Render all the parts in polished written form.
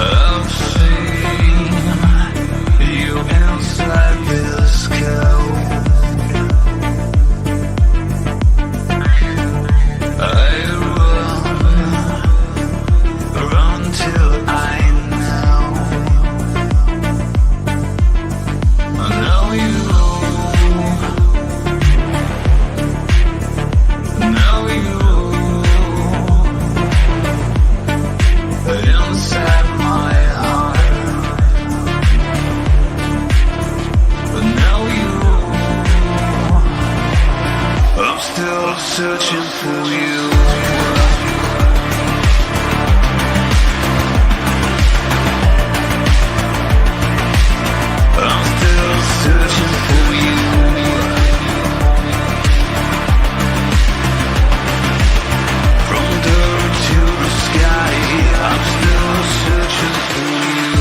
I've seen you inside this coat. I run till I know you. Inside my heart, but now I'm still searching for you. I'm still searching for you. From dirt to the sky, I'm still searching for you.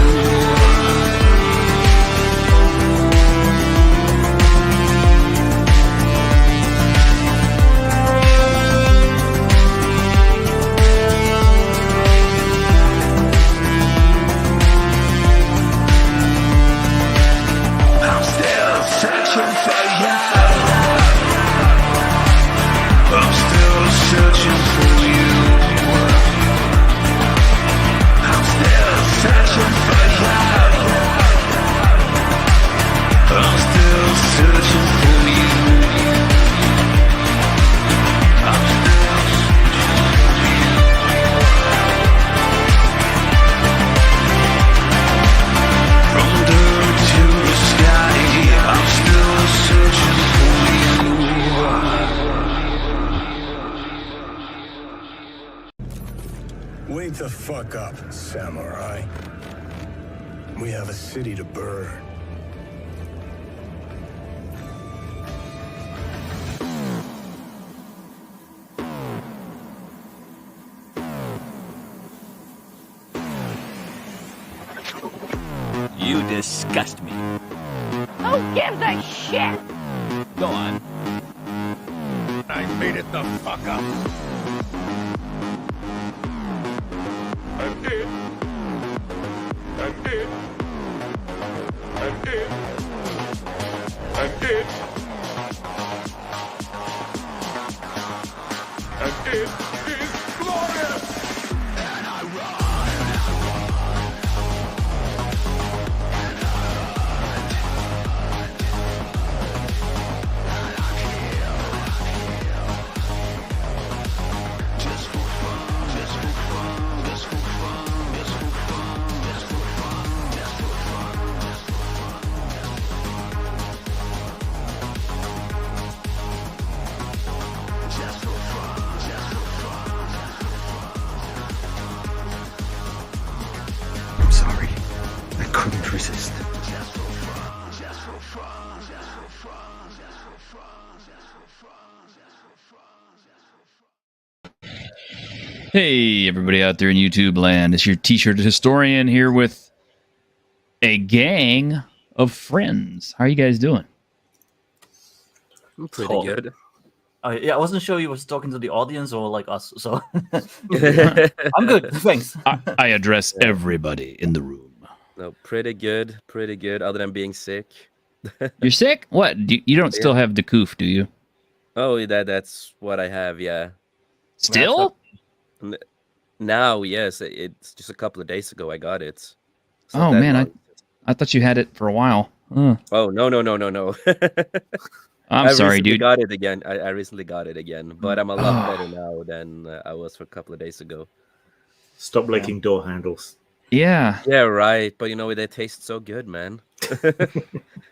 I'm still searching for you. I'm still searching for you. I'm still searching for you. I'm still searching for you. I'm still searching for you. From dirt to the sky, I'm still searching for you. Wake the fuck up, samurai. We have a city to burn. You disgust me. Who gives a shit? Go on. I made it the fuck up. I'm dead. I'm dead. I'm dead. I'm dead. I'm dead. It's glorious. And I run. Just for fun, just for fun, just for fun, just for fun, just for fun, just for fun, just for fun. Just for fun, just for fun, I'm sorry. I couldn't resist. just for fun, just for fun, just for fun, just for fun, just for fun, just for fun, just for fun. Hey, everybody out there in YouTube land. It's your T-shirt historian here with a gang of friends. How are you guys doing? I'm pretty Oh. good. Yeah, I wasn't sure you was talking to the audience or like us, so I'm good. Thanks. I address everybody in the room. No, pretty good. Pretty good, other than being sick. You're sick? What? You don't still have the coof, do you? Oh, that's what I have, yeah. Still? Now, yes. It's just a couple of days ago I got it. It's Oh not that man, long. I thought you had it for a while. Oh, no. I'm sorry, recently dude. got it again. I recently got it again, but I'm a lot better now than I was for a couple of days ago. Stop licking door handles. Yeah, Yeah, right. But they taste so good, man.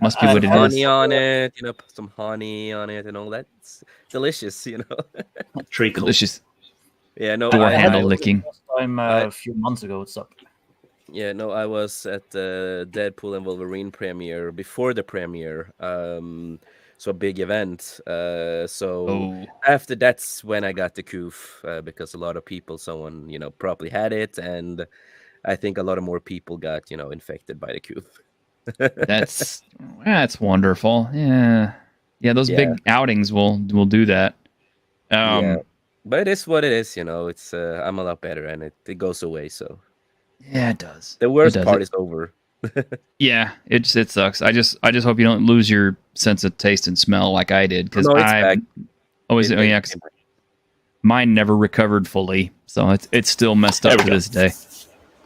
must be what it Honey is. on it, put some honey on it and all that. It's delicious, Treacle. Delicious Yeah, no, door I handle was- licking. Time a few months ago, it sucked. Yeah, no, I was at the Deadpool and Wolverine premiere before the premiere. So a big event. So Oh, after that's when I got the coof, because a lot of people, someone probably had it, and I think a lot of more people got infected by the coof. that's wonderful. Yeah, those Yeah. big outings will do that. Yeah, but it is what it is. It's I'm a lot better, and it goes away. So Yeah, it does. the It worst does. part is over. Yeah, it sucks. I just hope you don't lose your sense of taste and smell like I did, because No, it's back. Oh, is it? Oh, yeah, 'cause mine never recovered fully, so it's still messed up There we to go. this day.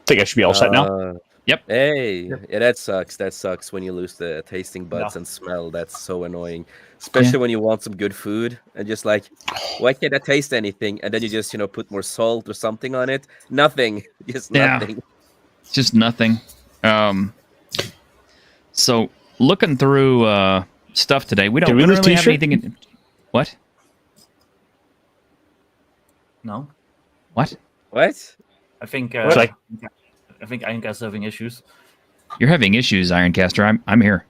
Think I should be all set now. Yep. Hey, yeah, that sucks. That sucks when you lose the tasting buds Yeah. and smell. That's so annoying, especially when you want some good food and just like, why can't I taste anything? And then you just put more salt or something on it. Nothing, just Yeah. nothing. It's just nothing. So looking through stuff today, we don't Did we lose really have t-shirt? anything. What? No, What? What? I think What? Like- I think Ironcast's having issues. You're having issues, Ironcaster. I'm here.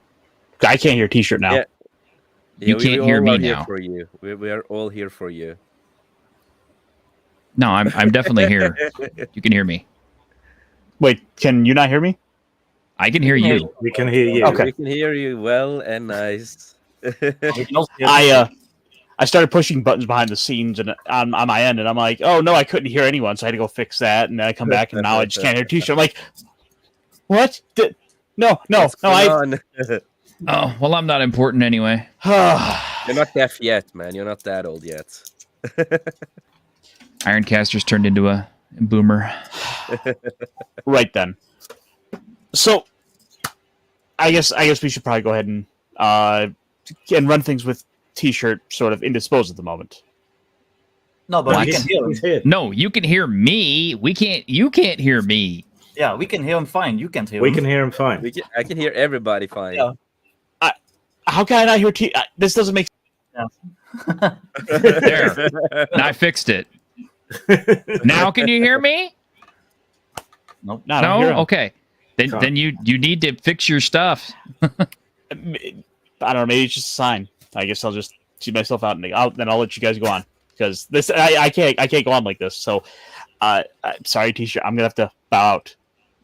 I can't hear T-shirt now. Yeah. You we can't hear all me are here now. for you. We are all here for you. No, I'm definitely here. You can hear me. Wait, can you not hear me? I can hear you. We can hear you. Okay. We can hear you well and nice. We can also hear I started pushing buttons behind the scenes and on my end, and I'm like, oh no, I couldn't hear anyone, so I had to go fix that, and then I come back, and now I just can't hear T-shirt. I'm like, what? No, What's I. going on? Oh, well, I'm not important anyway. You're not deaf yet, man. You're not that old yet. Ironcaster's turned into a boomer. Right then. So, I guess we should probably go ahead and run things with T-shirt sort of indisposed at the moment. no, but What? we can hear him. He's here. No, you can hear me. You can't hear me. Yeah, we can hear him fine. You can't hear We him. can hear him fine. I can hear everybody fine. Yeah. How can I not hear T? This doesn't make. There. Now I fixed it. Now can you hear me? Nope. No, I don't hear No? him. Okay. Then you need to fix your stuff. I don't know. Maybe it's just a sign. I guess I'll just see myself out, and then I'll let you guys go on, because this I can't go on like this. So, sorry, T-shirt. I'm gonna have to bow out.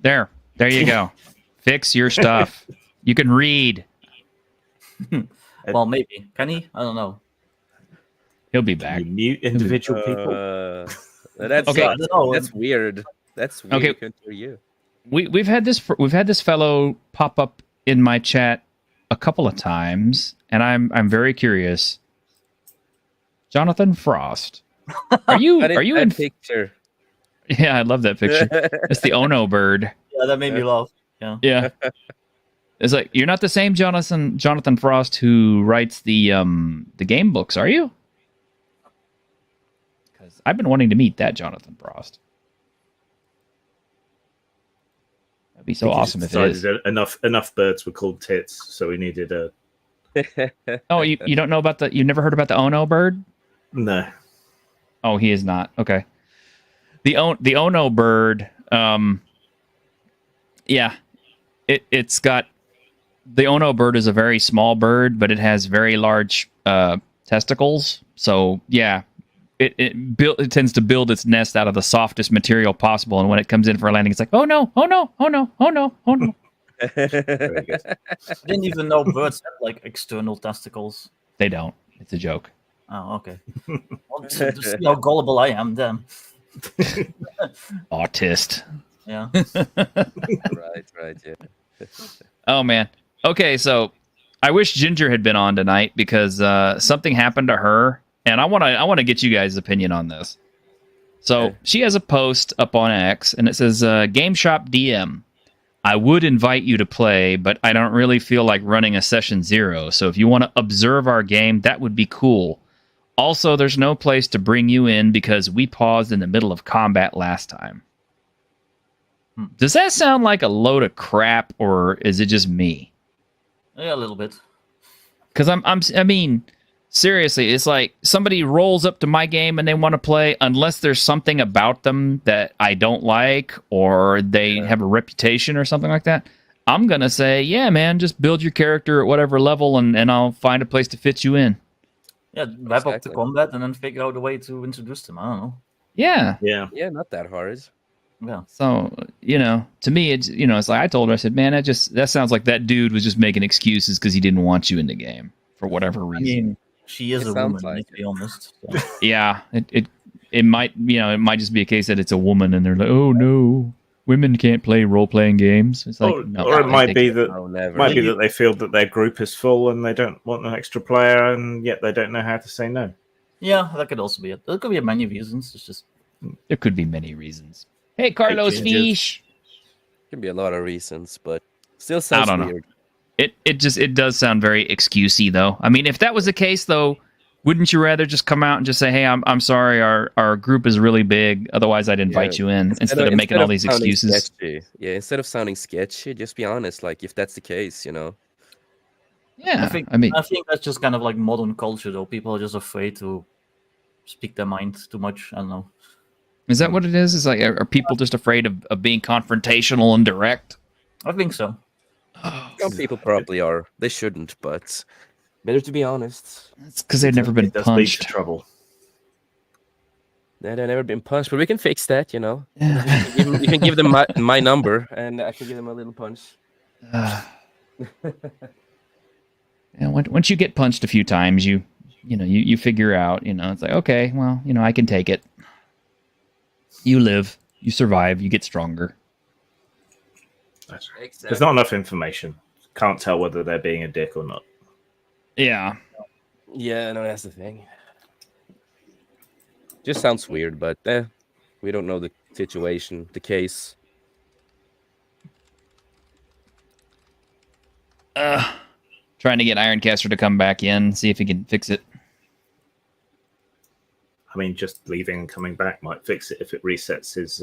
There you go. Fix your stuff. You can read. Well, maybe. Can he? I don't know. He'll be back. You mute individual people. That's Okay. I don't know. That's weird. That's weird. Okay. I can't hear you. We've had this fellow pop up in my chat a couple of times, and I'm very curious. Jonathan Frost, are you in? picture? Yeah, I love that picture. It's the Ono bird. Yeah, that made me laugh. Yeah. Yeah, it's like you're not the same Jonathan Frost who writes the game books, are you? Because I've been wanting to meet that Jonathan Frost. That'd be so I think he awesome if just it is. decided enough birds were called tits, so we needed a Oh, you don't know about you never heard about the Ono bird? no. Oh, he is not. Okay. The Ono bird, yeah. It's got the Ono bird is a very small bird, but it has very large testicles. So yeah, it tends to build its nest out of the softest material possible, and when it comes in for a landing, it's like, oh no, oh no, oh no, oh no, oh no. Very good. I didn't even know birds had like external testicles. They don't. It's a joke. Oh, okay. Well, to see how gullible I am, then. Autist. Yeah. right, yeah. Oh man. Okay, so I wish Ginger had been on tonight because something happened to her, and I want to get you guys' opinion on this. So Okay. she has a post up on X, and it says, "Game Shop DM. I would invite you to play, but I don't really feel like running a session 0. So if you want to observe our game, that would be cool. Also, there's no place to bring you in because we paused in the middle of combat last time." Does that sound like a load of crap, or is it just me? Yeah, a little bit. Because I mean, seriously, it's like somebody rolls up to my game and they want to play, unless there's something about them that I don't like, or they have a reputation or something like that. I'm gonna say, yeah, man, just build your character at whatever level, and I'll find a place to fit you in. Yeah, wrap up the Exactly. combat and then figure out a way to introduce them. I don't know. Yeah. Yeah. Yeah, not that hard. Yeah. So, to me, it's it's like I told her, I said, man, that sounds like that dude was just making excuses because he didn't want you in the game for whatever I reason. mean, she is It a sounds woman. like Let's be honest. So. Yeah, it might it might just be a case that it's a woman and they're like, oh no, women can't play role playing games. It's like no, or it they might take be it. that Oh, never. might be that they feel that their group is full and they don't want an extra player, and yet they don't know how to say no. Yeah, that could also be it. There could be many reasons. It's just There could be many reasons. Hey, Carlos changes. Fish. Could be a lot of reasons, but still I sounds don't know. weird. It does sound very excusey though. I mean, if that was the case though, wouldn't you rather just come out and just say, "Hey, I'm sorry, our group is really big. Otherwise, I'd invite you in," instead of making all these sounding excuses. sketchy. Yeah, instead of sounding sketchy, just be honest. Like if that's the case, Yeah, I think mean, that's just kind of like modern culture, though. People are just afraid to speak their mind too much. I don't know. is that what it is? Is like, are people just afraid of being confrontational and direct? I think so. Some people probably are. They shouldn't, but better to be honest. It's because they've never been It does lead to punched. trouble. They've never been punched, but we can fix that. Yeah. You can give them my number, and I can give them a little punch. And once you get punched a few times, you figure out, it's like, okay, well, I can take it. You live, you survive, you get stronger. That's right. There's not enough information. Can't tell whether they're being a dick or not. Yeah. Yeah, no, that's the thing. Just sounds weird, but we don't know the situation, the case. Trying to get Ironcaster to come back in, see if he can fix it. I mean, just leaving and coming back might fix it if it resets his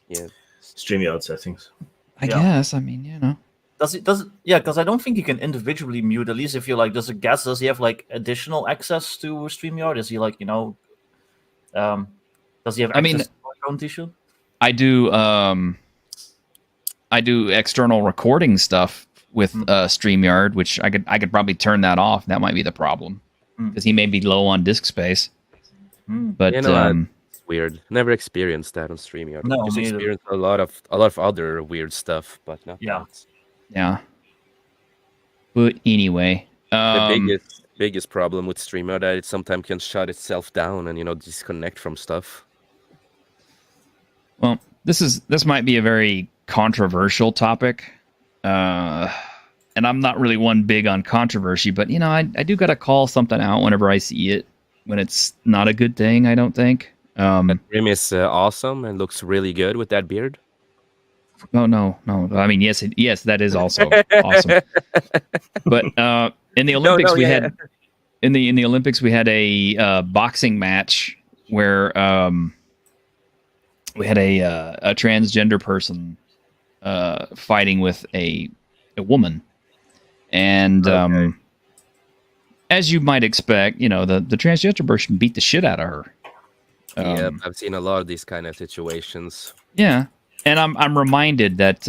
Yeah. StreamYard settings. I guess. I mean, Does it? Yeah, because I don't think you can individually mute. At least if you're like, does he have like additional access to StreamYard? Is he like, does he have? I mean, access to your own tissue? I do external recording stuff with StreamYard, which I could probably turn that off. That might be the problem because he may be low on disk space. But it's weird. Never experienced that on StreamYard. No, Just me either. experienced a lot of other weird stuff, but not Yeah. that. yeah. But anyway, The biggest problem with StreamYard that it sometimes can shut itself down and disconnect from stuff. well, this might be a very controversial topic, and I'm not really one big on controversy, but I do gotta call something out whenever I see it when it's not a good thing. I don't think. Grim is awesome and looks really good with that beard. Oh no. I mean, yes, that is also awesome. But in the Olympics, in the Olympics we had a boxing match where we had a transgender person fighting with a woman, and as you might expect, the transgender person beat the shit out of her. Yeah, I've seen a lot of these kind of situations. Yeah, and I'm reminded that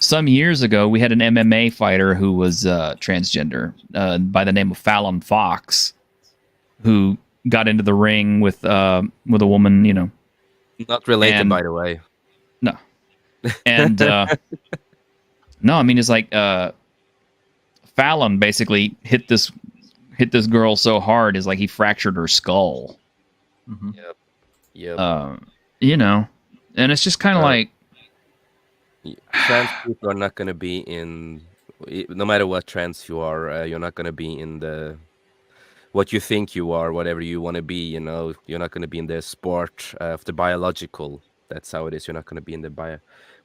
some years ago we had an MMA fighter who was transgender by the name of Fallon Fox, who got into the ring with a woman, Not related, by the way. No, and no, I mean it's like Fallon basically hit this girl so hard is like he fractured her skull. Mm-hmm. Yep. And it's just kind of like trans people are not going to be in, no matter what trans you are, you're not going to be in the what you think you are, whatever you want to be. You're not going to be in the sport of the biological. That's how it is. You're not going to be in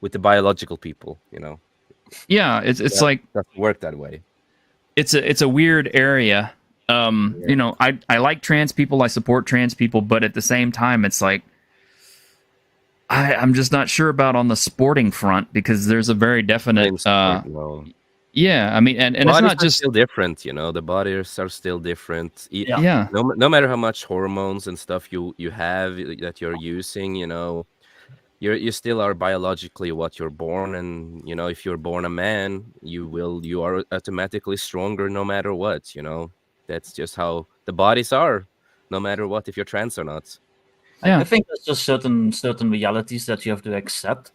with the biological people. Yeah, it's like it doesn't work that way. It's a weird area. I like trans people, I support trans people, but at the same time, it's like I'm just not sure about on the sporting front because there's a very definite. Yeah, I mean, and it's not just still different. The bodies are still different. Yeah. No matter how much hormones and stuff you have that you're using, you still are biologically what you're born, and if you're born a man, you are automatically stronger no matter what. That's just how the bodies are, no matter what, if you're trans or not. I think there's just certain realities that you have to accept.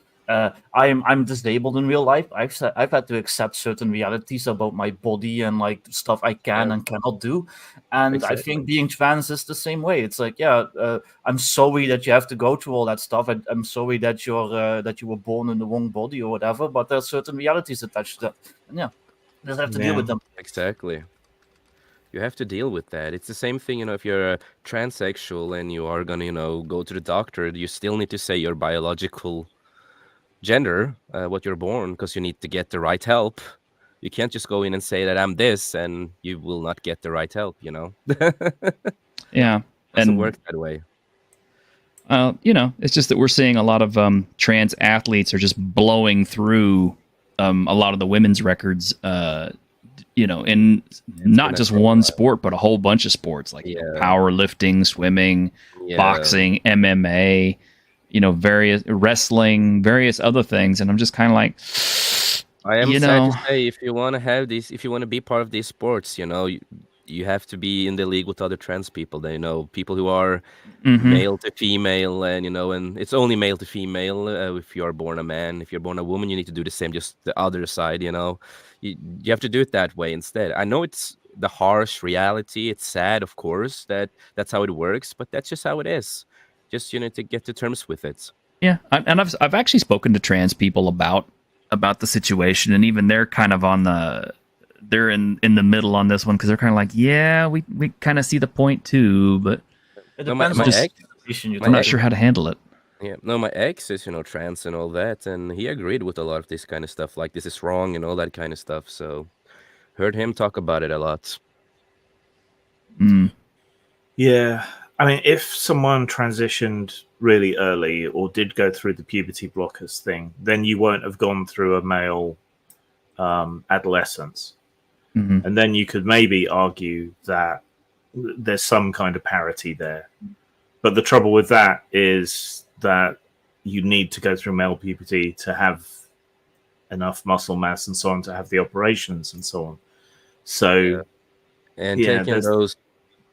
I'm disabled in real life. I've had to accept certain realities about my body and like stuff I can and cannot do. And I think being trans is the same way. It's like, I'm sorry that you have to go through all that stuff. I'm sorry that you were born in the wrong body or whatever. But there's certain realities attached to that. And yeah, just have to deal with them. Exactly. You have to deal with that. It's the same thing, if you're a transsexual and you are gonna, go to the doctor, you still need to say your biological gender, what you're born, because you need to get the right help. You can't just go in and say that I'm this, and you will not get the right help. Yeah, doesn't work that way. It's just that we're seeing a lot of trans athletes are just blowing through a lot of the women's records. In not just one sport, but a whole bunch of sports like powerlifting, swimming, boxing, MMA, various wrestling, various other things. And I'm just kind of like, I am sad to say, if you want to have these, if you want to be part of these sports, you have to be in the league with other trans people. They people who are male to female, and and it's only male to female. If you are born a man, if you're born a woman, you need to do the same, just the other side. You have to do it that way instead. I know it's the harsh reality. It's sad, of course, that's how it works, but that's just how it is. Just to get to terms with it. Yeah, and I've actually spoken to trans people about the situation, and even they're kind of they're in the middle on this one, because they're kind of like, yeah, we kind of see the point too, but it depends on the situation. I'm not sure how to handle it. Yeah, no, my ex is trans and all that, and he agreed with a lot of this kind of stuff, like this is wrong and all that kind of stuff. So heard him talk about it a lot. Yeah, I mean, if someone transitioned really early or did go through the puberty blockers thing, then you won't have gone through a male adolescence. And then you could maybe argue that there's some kind of parity there. But the trouble with that is that you need to go through male puberty to have enough muscle mass and so on, to have the operations and so on. So, taking those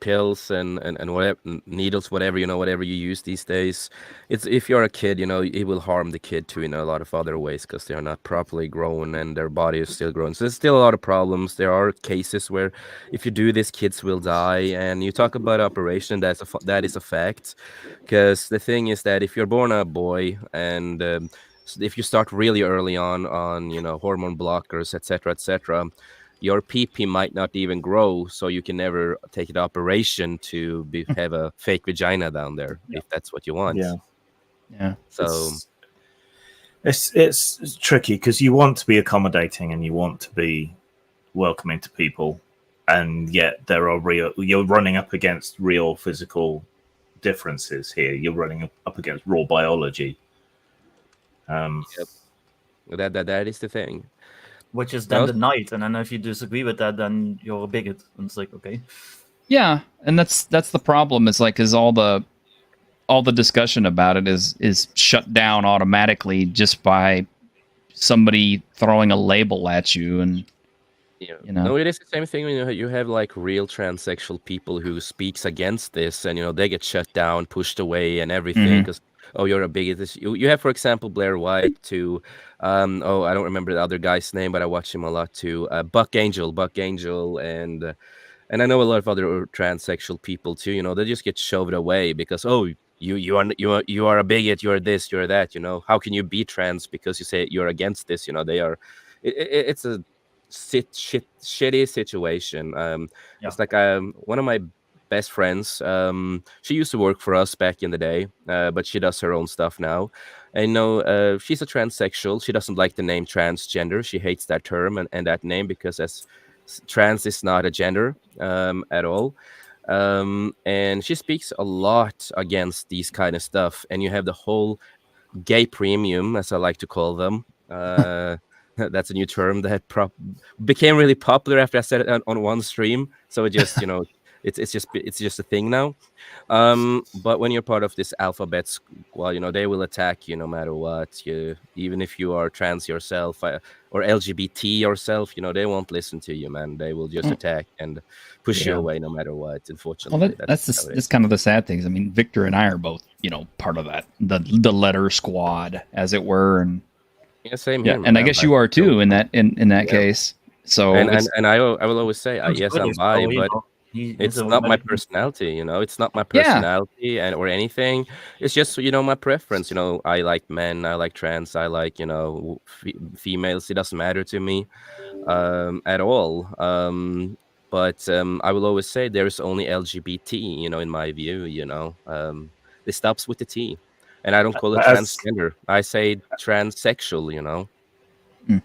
pills and whatever, needles, whatever whatever you use these days, it's, if you're a kid, it will harm the kid too in a lot of other ways, because they are not properly grown and their body is still growing. So there's still a lot of problems. There are cases where if you do this, kids will die. And you talk about operation, that is a fact, because the thing is that if you're born a boy, and if you start really early on hormone blockers, etc., your PP might not even grow, so you can never take the operation to have a fake vagina down there, if that's what you want. Yeah. So it's tricky, because you want to be accommodating and you want to be welcoming to people, and yet you're running up against real physical differences here. You're running up against raw biology. That is the thing. Which is then denied, and then if you disagree with that, then you're a bigot. And it's like, okay. Yeah, and that's the problem. It's like, is all the discussion about it is shut down automatically just by somebody throwing a label at you, and No, it is the same thing when you have like real transsexual people who speaks against this, and they get shut down, pushed away, and everything because you're a bigot. You have, for example, Blair White too. I don't remember the other guy's name, but I watch him a lot too. Buck Angel, and I know a lot of other transsexual people too. They just get shoved away because you are a bigot, you're this, you're that. How can you be trans because you say you're against this? They are. It's a shitty situation. It's like one of my best friends. She used to work for us back in the day, but she does her own stuff now. And she's a transsexual. She doesn't like the name transgender. She hates that term and that name, because as trans is not a gender at all. And she speaks a lot against these kind of stuff. And you have the whole gay premium, as I like to call them. That's a new term that became really popular after I said it on one stream. So it just, it's just a thing now. But when you're part of this alphabet squad, they will attack you no matter what. Even if you are trans yourself or LGBT yourself, they won't listen to you, man. They will just attack and push you away no matter what. Unfortunately, well, that's kind of the sad things. I mean, Victor and I are both, part of that the letter squad, as it were, and Yeah, same Yeah, here, and I man. guess you are too in that Yeah. case. So And it's- I will always say, He's yes, I'm British, bi, so, but he's it's a not my American. personality, It's not my yeah, personality and or anything. It's just my preference. I like men, I like trans, I like females. It doesn't matter to me at all. But I will always say there is only LGBT, in my view. It stops with the T, and I don't call it As transgender. I say transsexual.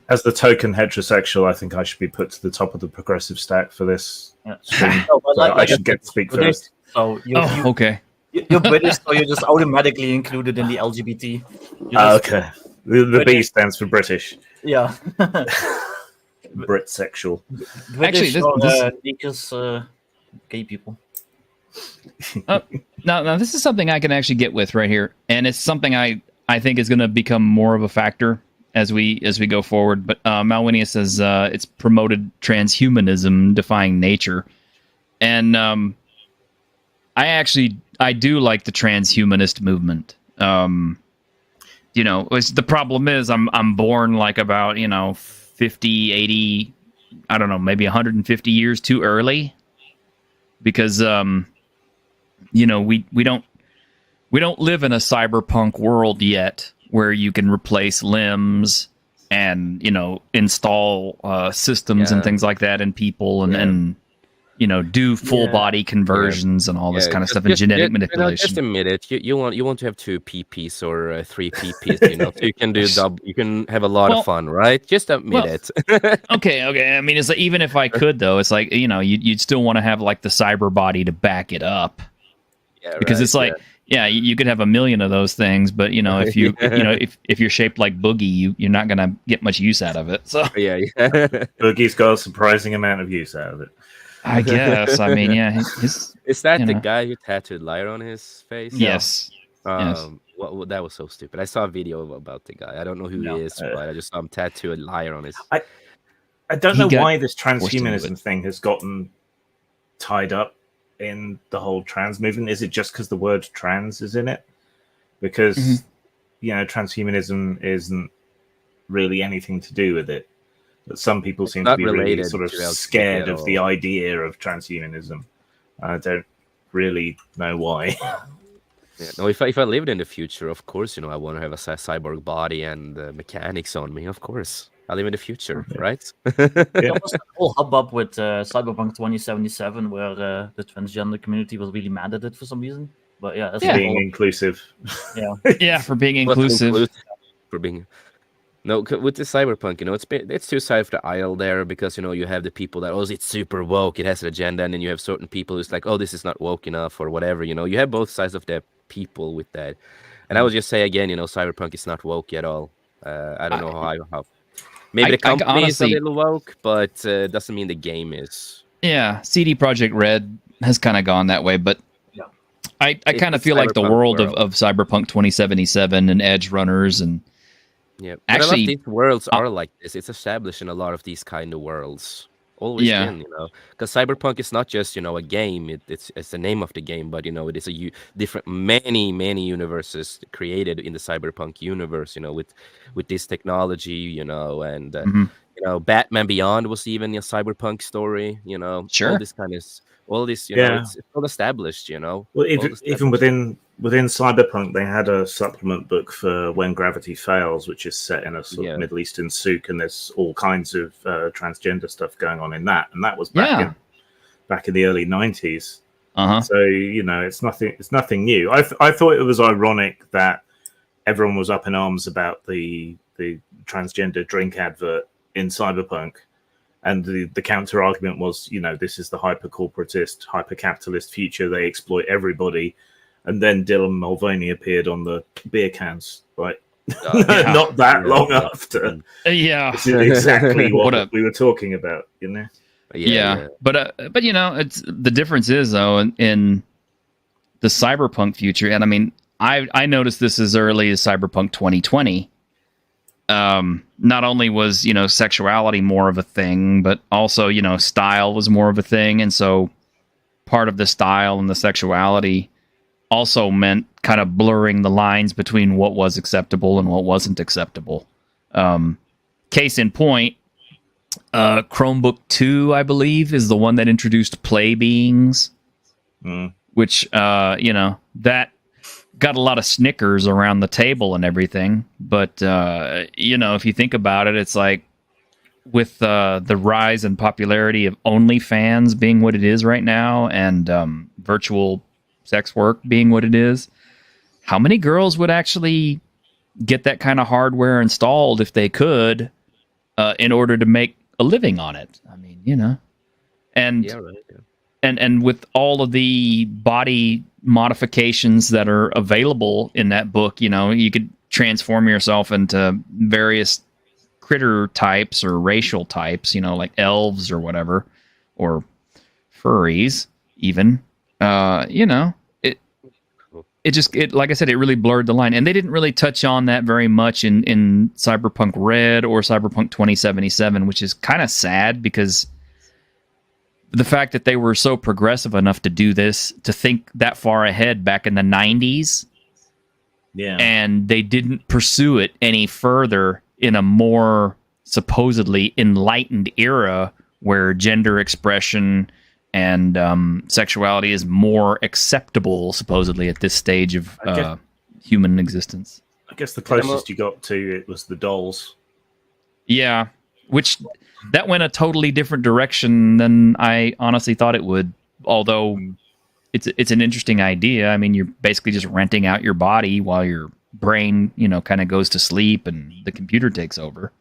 as the token heterosexual, I think I should be put to the top of the progressive stack for this Yeah. stream. No, but So I should get to speak British, first. so oh, okay. you're British, so you're just automatically included in the LGBT. You're just- Okay. The B stands for British. Yeah. Britsexual. British this- or this- Negus, gay people. Now this is something I can actually get with right here, and it's something I think is going to become more of a factor as we go forward. But Malwinia says it's promoted transhumanism, defying nature, and I do like the transhumanist movement. The problem is I'm born like about 50, 80, I don't know, maybe 150 years too early, because we don't live in a cyberpunk world yet where you can replace limbs and install systems and Yeah. things like that in people and do full body conversions and all this kind of stuff and genetic manipulation. Just admit it. You want to have 2 PPs or 3 PPs, so you can do you can have a lot of fun, right? Just admit it. Okay. I mean, it's like, even if I could, though, it's like you'd still want to have like the cyber body to back it up, because it's like you could have a million of those things, but if you if you're shaped like Boogie, you're not gonna get much use out of it. So yeah. Boogie's got a surprising amount of use out of it. I guess. I mean, yeah. Is that the know. guy who tattooed liar on his face? Yes. Yes. Well, that was so stupid. I saw a video about the guy. I don't know who he is, but I just saw him tattoo a liar on his. I don't He know got why this forced into transhumanism it. thing has gotten tied up in the whole trans movement. Is it just because the word trans is in it? Because transhumanism isn't really anything to do with it. But some people seem to not be really related sort of to LGBT scared at of the all. idea of transhumanism. I don't really know why. Yeah, no, if I lived in the future, of course, I want to have a cyborg body and mechanics on me. Of course, I live in the future, right? There was a whole hubbub with Cyberpunk 2077 where the transgender community was really mad at it for some reason. But yeah, that's Being inclusive. Yeah, for being What's inclusive. for being with the cyberpunk, it's two sides of the aisle there, because you have the people that it's super woke, it has an agenda, and then you have certain people who's like, this is not woke enough or whatever. You have both sides of the people with that. And I would just say again, cyberpunk is not woke at all. I don't know how maybe the company honestly, is a little woke, but doesn't mean the game is. Yeah, CD Projekt Red has kind of gone that way, but I kind of feel like the world of Cyberpunk 2077 and Edge Runners and yeah, but actually, a lot of these worlds are like this. It's established in a lot of these kind of worlds. Always been, because Cyberpunk is not just a game. It's the name of the game, but it is a different many universes created in the Cyberpunk universe. With this technology, and Batman Beyond was even a Cyberpunk story. Sure. All this kind of it's well established. Well, even within Cyberpunk, they had a supplement book for When Gravity Fails, which is set in a sort of Middle Eastern souk, and there's all kinds of transgender stuff going on in that, and that was back in the early 90s. So it's nothing new. I thought it was ironic that everyone was up in arms about the transgender drink advert in Cyberpunk. And the counter argument was, this is the hyper corporatist, hyper capitalist future. They exploit everybody. And then Dylan Mulvaney appeared on the beer cans, right? Not that long after. Yeah, this is exactly what we were talking about, Yeah. But it's the difference is though in the cyberpunk future, and I mean, I noticed this as early as Cyberpunk 2020. Not only was sexuality more of a thing, but also style was more of a thing, and so part of the style and the sexuality also meant kind of blurring the lines between what was acceptable and what wasn't acceptable. Case in point, Chromebook 2, I believe, is the one that introduced Play Beings, which, that got a lot of snickers around the table and everything. But, if you think about it, it's like with the rise and popularity of OnlyFans being what it is right now and virtual sex work being what it is, how many girls would actually get that kind of hardware installed if they could in order to make a living on it? I mean, and Yeah, right. Yeah. and with all of the body modifications that are available in that book, you could transform yourself into various critter types or racial types, like elves or whatever, or furries even. It like I said, it really blurred the line, and they didn't really touch on that very much in Cyberpunk Red or Cyberpunk 2077, which is kind of sad because the fact that they were so progressive enough to do this, to think that far ahead back in the 90s, and they didn't pursue it any further in a more supposedly enlightened era where gender expression and sexuality is more acceptable, supposedly, at this stage of human existence. I guess the closest you got to it was the dolls. Yeah, which that went a totally different direction than I honestly thought it would. Although it's an interesting idea. I mean, you're basically just renting out your body while your brain, kind of goes to sleep and the computer takes over.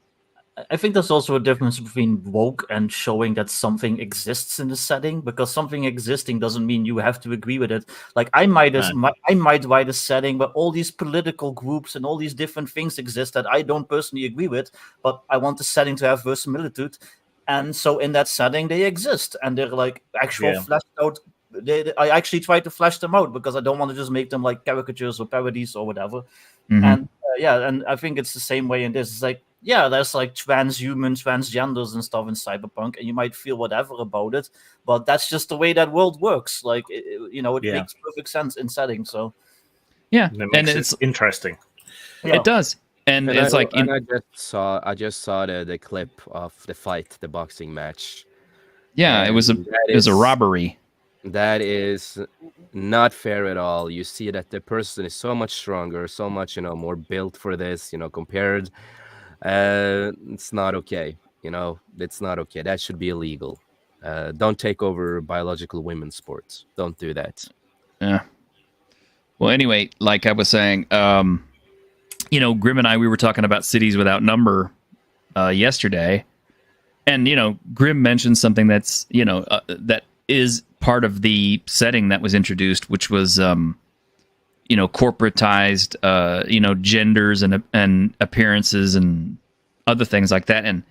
I think there's also a difference between woke and showing that something exists in the setting, because something existing doesn't mean you have to agree with it. Like I might write a setting where all these political groups and all these different things exist that I don't personally agree with, but I want the setting to have verisimilitude. And so in that setting, they exist and they're like actual fleshed out. I actually try to flesh them out because I don't want to just make them like caricatures or parodies or whatever. Mm-hmm. And and I think it's the same way in this. It's like, there's like transhumans, transgenders and stuff in Cyberpunk, and you might feel whatever about it, but that's just the way that world works. Like, it makes perfect sense in setting. So, and it's interesting. Yeah. It does, and it's I just saw the clip of the fight, the boxing match. Yeah, and it was a robbery. That is not fair at all. You see that the person is so much stronger, so much more built for this, compared. It's not okay. It's not okay. That should be illegal. Don't take over biological women's sports. Don't do that. Yeah. Well, anyway, like I was saying, Grim and I, we were talking about Cities Without Number yesterday, and Grim mentioned something that's that is part of the setting that was introduced, which was corporatized genders and appearances and other things like that, and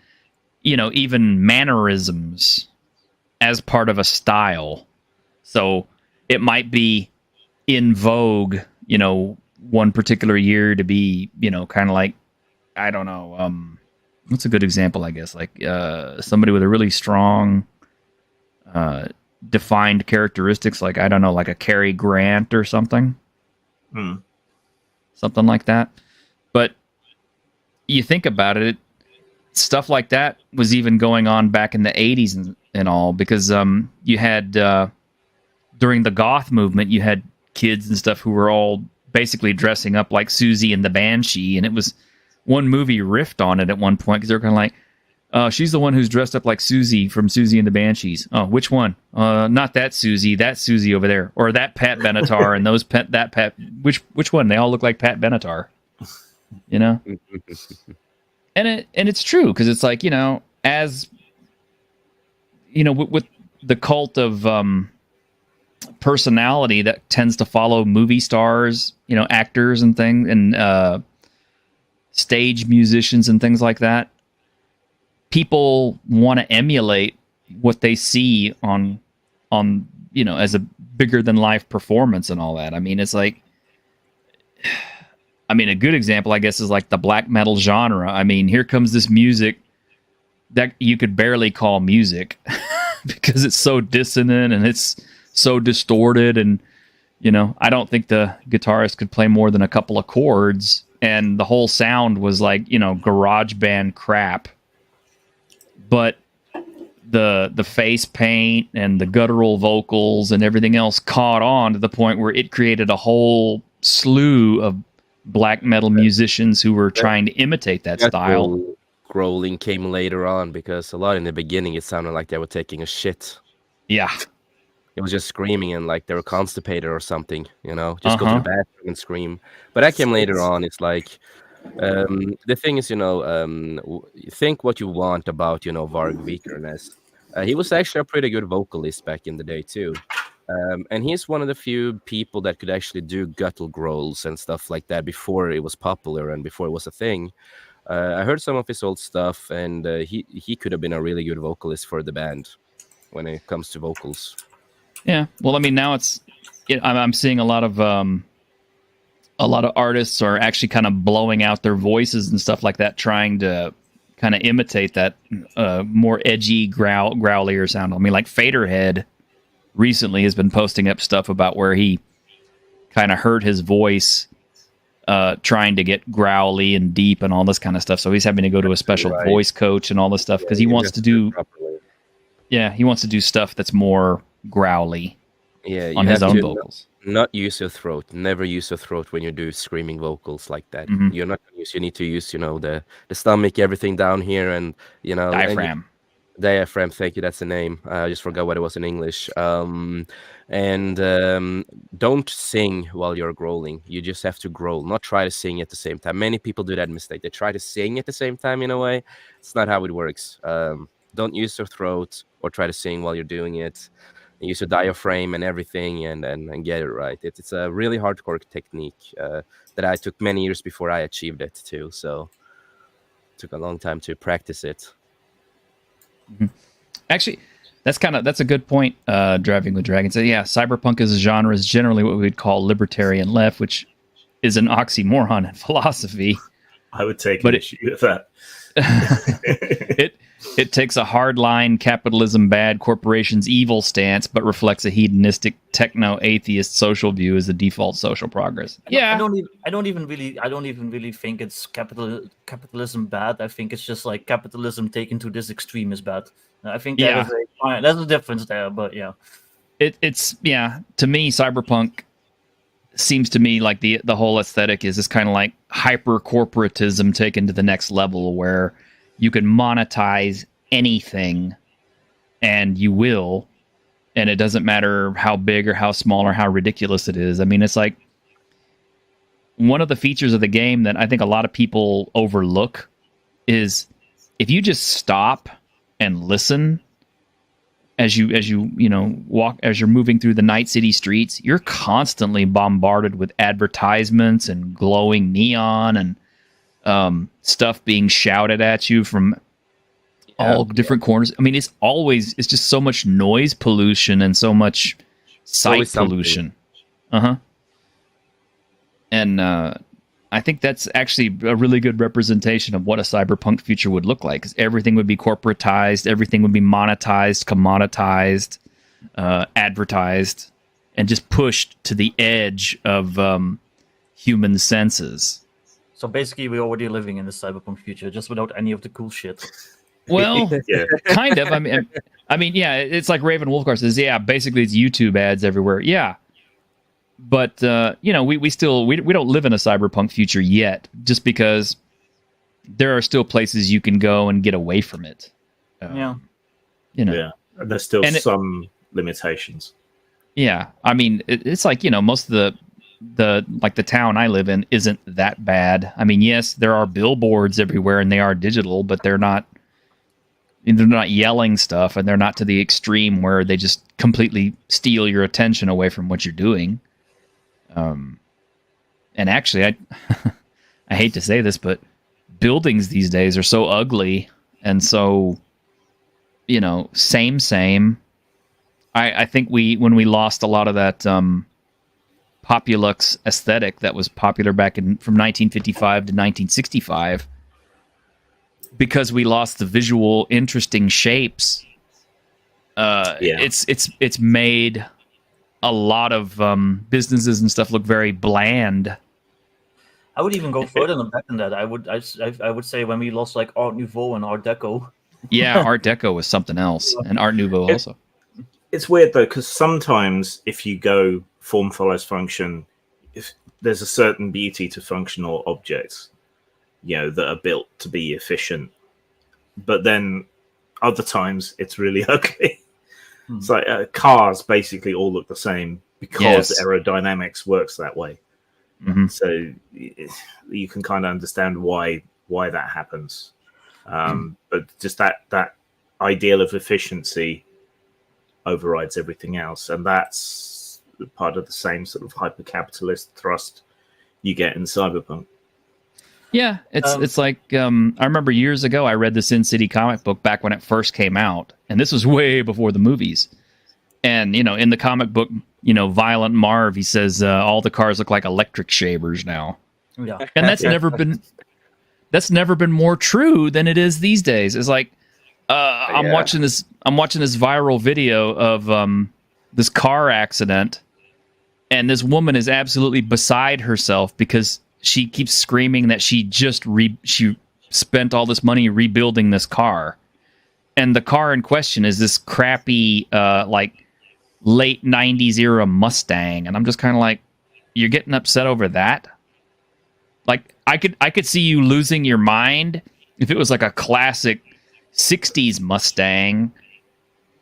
even mannerisms as part of a style. So it might be in vogue one particular year to be kind of like, I don't know, what's a good example, I guess, like somebody with a really strong defined characteristics, like, I don't know, like a Cary Grant or something. Something like that. But you think about it, stuff like that was even going on back in the 80s and all, because you had during the goth movement, you had kids and stuff who were all basically dressing up like Susie and the Banshee, and it was one movie riffed on it at one point because they were kind of like, she's the one who's dressed up like Susie from Susie and the Banshees. Oh, which one? Not that Susie. That Susie over there, or that Pat Benatar, and those Pat. Which one? They all look like Pat Benatar. And it's true, because it's like, as with the cult of personality that tends to follow movie stars, actors and things, and stage musicians and things like that. People want to emulate what they see on as a bigger than life performance and all that. I mean, it's like, a good example, I guess, is like the black metal genre. I mean, here comes this music that you could barely call music because it's so dissonant and it's so distorted. And, I don't think the guitarist could play more than a couple of chords and the whole sound was like, garage band crap. But the face paint and the guttural vocals and everything else caught on to the point where it created a whole slew of black metal musicians who were trying to imitate that style. Growling came later on, because a lot in the beginning it sounded like they were taking a shit. Yeah. It was just screaming and like they were constipated or something, just go to the bathroom and scream. But that came later on. It's like, the thing is, think what you want about, Varg Vikernes. He was actually a pretty good vocalist back in the day too. And he's one of the few people that could actually do guttural growls and stuff like that before it was popular and before it was a thing. I heard some of his old stuff, and he could have been a really good vocalist for the band when it comes to vocals. Yeah. Well, I mean, now I'm seeing a lot of artists are actually kind of blowing out their voices and stuff like that, trying to kind of imitate that more edgy, growlier sound. I mean, like Faderhead recently has been posting up stuff about where he kind of hurt his voice trying to get growly and deep and all this kind of stuff. So he's having to go to a special voice coach and all this stuff because he wants to do stuff that's more growly on his own vocals. Not use your throat. Never use your throat when you do screaming vocals like that. Mm-hmm. You're not gonna use. You need to use, the stomach, everything down here, and diaphragm. Diaphragm. Thank you. That's the name. I just forgot what it was in English. And don't sing while you're growling. You just have to growl, not try to sing at the same time. Many people do that mistake. They try to sing at the same time. In a way, it's not how it works. Don't use your throat or try to sing while you're doing it. Use your diaphragm and everything, and get it right. It's a really hardcore technique that I took many years before I achieved it too. So it took a long time to practice it. Mm-hmm. Actually, that's a good point. Driving with Dragons. So, yeah, cyberpunk as a genre is generally what we would call libertarian left, which is an oxymoron in philosophy. I would take an issue with that. It takes a hardline capitalism bad corporations evil stance, but reflects a hedonistic techno atheist social view as the default social progress. I don't even really think it's capitalism bad. I think it's just like capitalism taken to this extreme is bad. I think there's a difference there, but yeah. It's to me, cyberpunk seems to me like the whole aesthetic is this kind of like hyper corporatism taken to the next level where you can monetize anything and you will, and it doesn't matter how big or how small or how ridiculous it is. I mean, it's like one of the features of the game that I think a lot of people overlook is if you just stop and listen as you walk, as you're moving through the night city streets, you're constantly bombarded with advertisements and glowing neon and stuff being shouted at you from all different corners. I mean, it's just so much noise pollution and so much sight pollution. And I think that's actually a really good representation of what a cyberpunk future would look like, because everything would be corporatized, everything would be monetized, commoditized, advertised, and just pushed to the edge of human senses. So basically, we're already living in the cyberpunk future, just without any of the cool shit. Well, kind of. I mean, yeah, it's like Raven Wolfgar says. Yeah, basically, it's YouTube ads everywhere. Yeah, but we don't live in a cyberpunk future yet, just because there are still places you can go and get away from it. There's still some limitations. Yeah, I mean, it's like most of the town I live in isn't that bad. I mean, yes, there are billboards everywhere and they are digital, but they're not yelling stuff, and they're not to the extreme where they just completely steal your attention away from what you're doing. And actually, I hate to say this, but buildings these days are so ugly and so, same. I think when we lost a lot of that Populux aesthetic that was popular back from 1955 to 1965, because we lost the visual interesting shapes, it's made a lot of businesses and stuff look very bland. I would even go further than that. I would say when we lost like Art Nouveau and Art Deco. Yeah, Art Deco was something else, and Art Nouveau also. It's weird though, because sometimes if you go form follows function, if there's a certain beauty to functional objects, that are built to be efficient, but then other times it's really ugly. It's like cars basically all look the same because aerodynamics works that way. So you can kind of understand why that happens. But just that ideal of efficiency overrides everything else, and that's part of the same sort of hyper-capitalist thrust you get in Cyberpunk. Yeah, it's like I remember years ago I read the Sin City comic book back when it first came out, and this was way before the movies. And in the comic book, Violent Marv, he says all the cars look like electric shavers now. Yeah, and that's never been more true than it is these days. It's like I'm watching this viral video of this car accident, and this woman is absolutely beside herself because she keeps screaming that she just she spent all this money rebuilding this car, and the car in question is this crappy like late 90s era Mustang, and I'm just kind of like, you're getting upset over that? Like I could see you losing your mind if it was like a classic 60s Mustang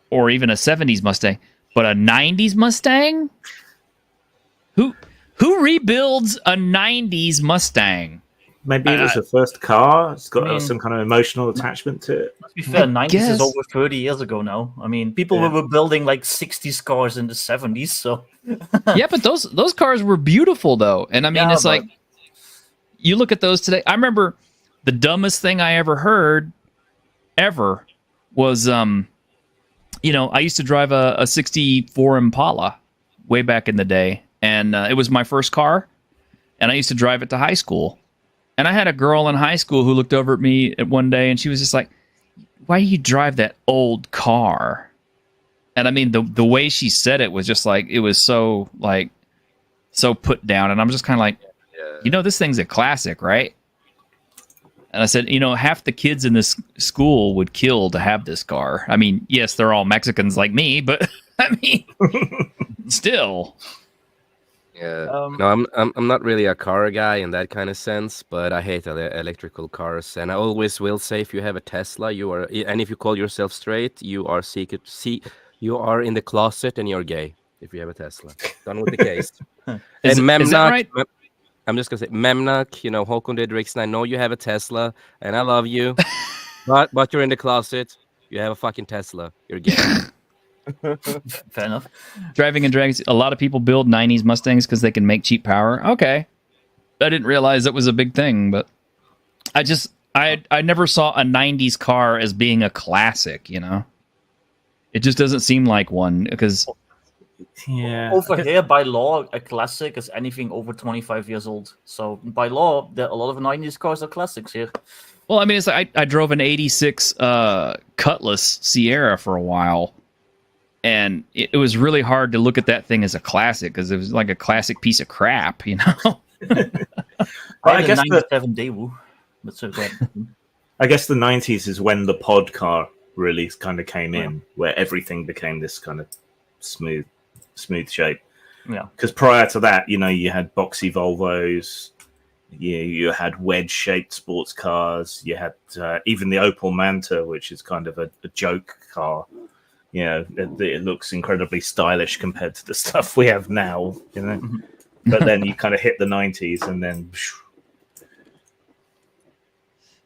or even a 70s Mustang, but a 90s Mustang? Who rebuilds a 90s Mustang? Maybe it was the first car. It's got some kind of emotional attachment to it. To be fair, 90s is over 30 years ago now. I mean, people were building like 60s cars in the 70s, so... Yeah, but those cars were beautiful, though. And I mean, it's like, you look at those today. I remember the dumbest thing I ever heard, was, I used to drive a 64 Impala way back in the day. And it was my first car, and I used to drive it to high school. And I had a girl in high school who looked over at me one day, and she was just like, "Why do you drive that old car?" And I mean, the way she said it was just like, it was so put down. And I'm just kind of like, this thing's a classic, right? And I said, half the kids in this school would kill to have this car. I mean, yes, they're all Mexicans like me, but I mean, still. Yeah, no, I'm not really a car guy in that kind of sense, but I hate electrical cars, and I always will say, if you have a Tesla, you are, and if you call yourself straight, you are you are in the closet and you're gay if you have a Tesla. Done with the case. Is that right? I'm just gonna say, Memnak, Håkon Didriksen, I know you have a Tesla, and I love you, but you're in the closet. You have a fucking Tesla. You're gay. Fair enough. Driving and Dragons. A lot of people build 90s Mustangs because they can make cheap power. Okay. I didn't realize that was a big thing, but I never saw a 90s car as being a classic, It just doesn't seem like one, because... Yeah. Over here, by law, a classic is anything over 25 years old. So by law, a lot of 90s cars are classics here. Well, I mean, it's like I drove an 86 Cutlass Sierra for a while, and it was really hard to look at that thing as a classic because it was like a classic piece of crap, I guess 97 Daewoo. I guess the 90s is when the pod car really kind of came in, where everything became this kind of smooth shape. Yeah. Because prior to that, you had boxy Volvos, you had wedge-shaped sports cars, you had even the Opel Manta, which is kind of a joke car. It looks incredibly stylish compared to the stuff we have now, But then you kind of hit the 90s, and then...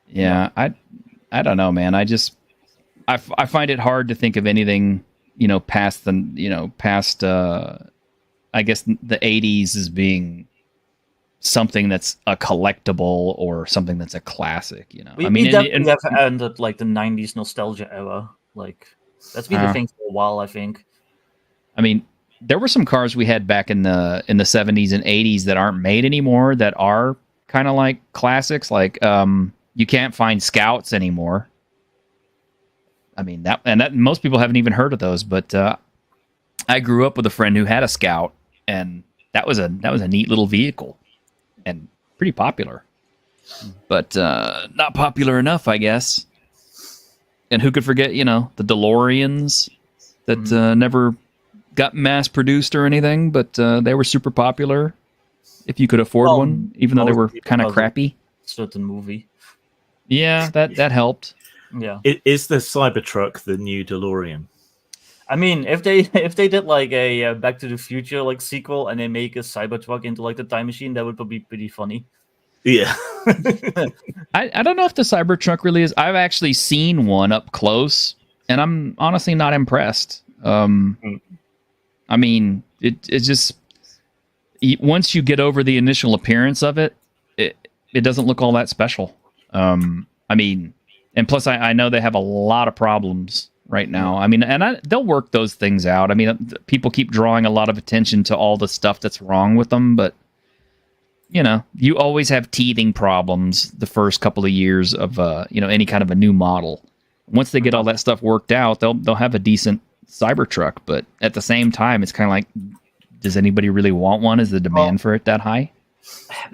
Yeah, I don't know, man. I find it hard to think of anything, past I guess the 80s as being something that's a collectible or something that's a classic, We definitely have ended like the 90s nostalgia era. Like, that's been the thing for a while, I think. I mean, there were some cars we had back in the 70s and 80s that aren't made anymore that are kind of like classics. Like, you can't find Scouts anymore. I mean, that most people haven't even heard of those, but I grew up with a friend who had a Scout, and that was a neat little vehicle. And pretty popular, but not popular enough, I guess. And who could forget, the DeLoreans that never got mass produced or anything, but they were super popular if you could afford one, even though they were kind of crappy. Certain movie. Yeah, that helped. Yeah. Is the Cybertruck the new DeLorean? I mean, if they did like a Back to the Future like sequel and they make a Cybertruck into like the time machine, that would be pretty funny. Yeah. I don't know if the Cybertruck really is. I've actually seen one up close, and I'm honestly not impressed. I mean, it's just once you get over the initial appearance of it, it doesn't look all that special. I mean, and plus I know they have a lot of problems right now. I mean, and they'll work those things out. I mean, people keep drawing a lot of attention to all the stuff that's wrong with them, but you always have teething problems the first couple of years of any kind of a new model. Once they get all that stuff worked out, they'll have a decent Cybertruck, but at the same time, it's kind of like, does anybody really want one? Is the demand for it that high?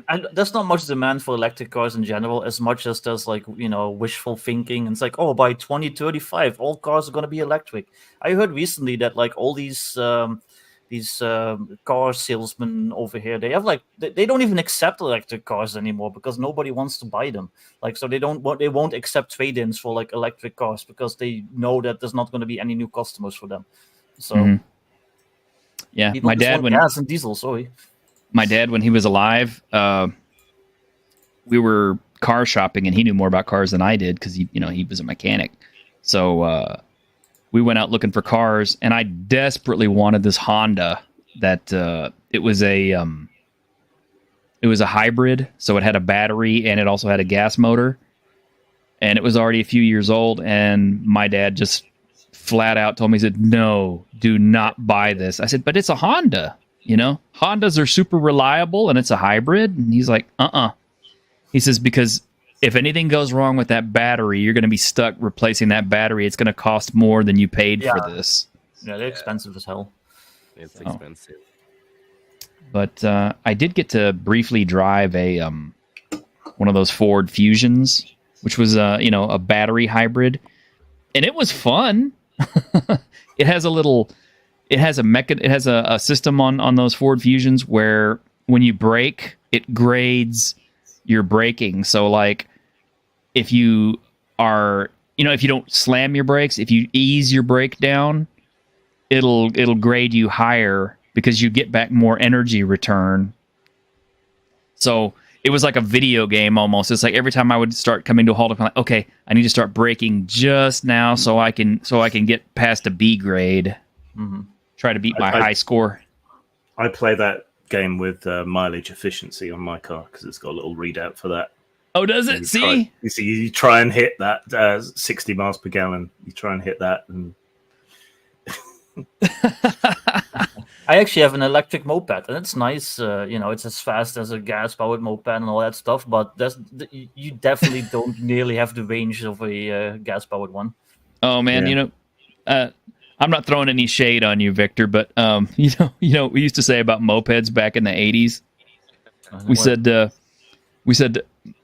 And there's not much demand for electric cars in general, as much as there's like wishful thinking. And it's like, oh, by 2035, all cars are going to be electric. I heard recently that like all these car salesmen over here, they have like they don't even accept electric cars anymore because nobody wants to buy them. Like, so they won't accept trade-ins for like electric cars because they know that there's not going to be any new customers for them. So yeah, my dad gas and diesel. Sorry. My dad, when he was alive, we were car shopping, and he knew more about cars than I did because he was a mechanic. So we went out looking for cars, and I desperately wanted this Honda. That it was a hybrid, so it had a battery and it also had a gas motor, and it was already a few years old. And my dad just flat out told me, he said, "No, do not buy this." I said, "But it's a Honda. Hondas are super reliable and it's a hybrid." And he's like, He says, because if anything goes wrong with that battery, you're going to be stuck replacing that battery. It's going to cost more than you paid for this. Yeah, they're expensive as hell. It's expensive. But I did get to briefly drive a one of those Ford Fusions, which was a battery hybrid, and it was fun. It has a system on those Ford Fusions where when you brake, it grades your braking. So like if you are, if you don't slam your brakes, if you ease your brake down, it'll grade you higher because you get back more energy return. So it was like a video game almost. It's like every time I would start coming to a halt, I'm like, okay, I need to start braking just now so I can get past a B grade. Mm-hmm. Try to beat my high score. I play that game with mileage efficiency on my car because it's got a little readout for that. Oh, does it? See? You try and hit that 60 miles per gallon. You try and hit that. And I actually have an electric moped, and it's nice. It's as fast as a gas-powered moped and all that stuff, but you definitely don't nearly have the range of a gas-powered one. Oh, man, I'm not throwing any shade on you, Victor, but we used to say about mopeds back in the 80s. We said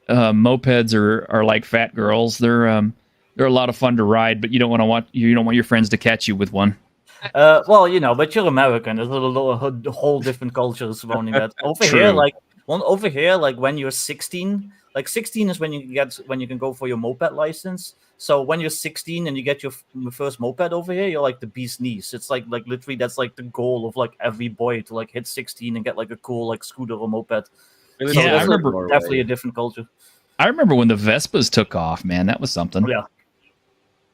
mopeds are like fat girls. They're a lot of fun to ride, but you don't want your friends to catch you with one. But you're American. There's a whole different culture surrounding that. Over here, like when you're 16, like 16 is when you can go for your moped license. So when you're 16 and you get your first moped over here, you're like the bee's knees. It's like literally that's like the goal of like every boy to like hit 16 and get like a cool like scooter or moped. So I remember definitely a different culture. I remember when the Vespas took off, man. That was something. Yeah,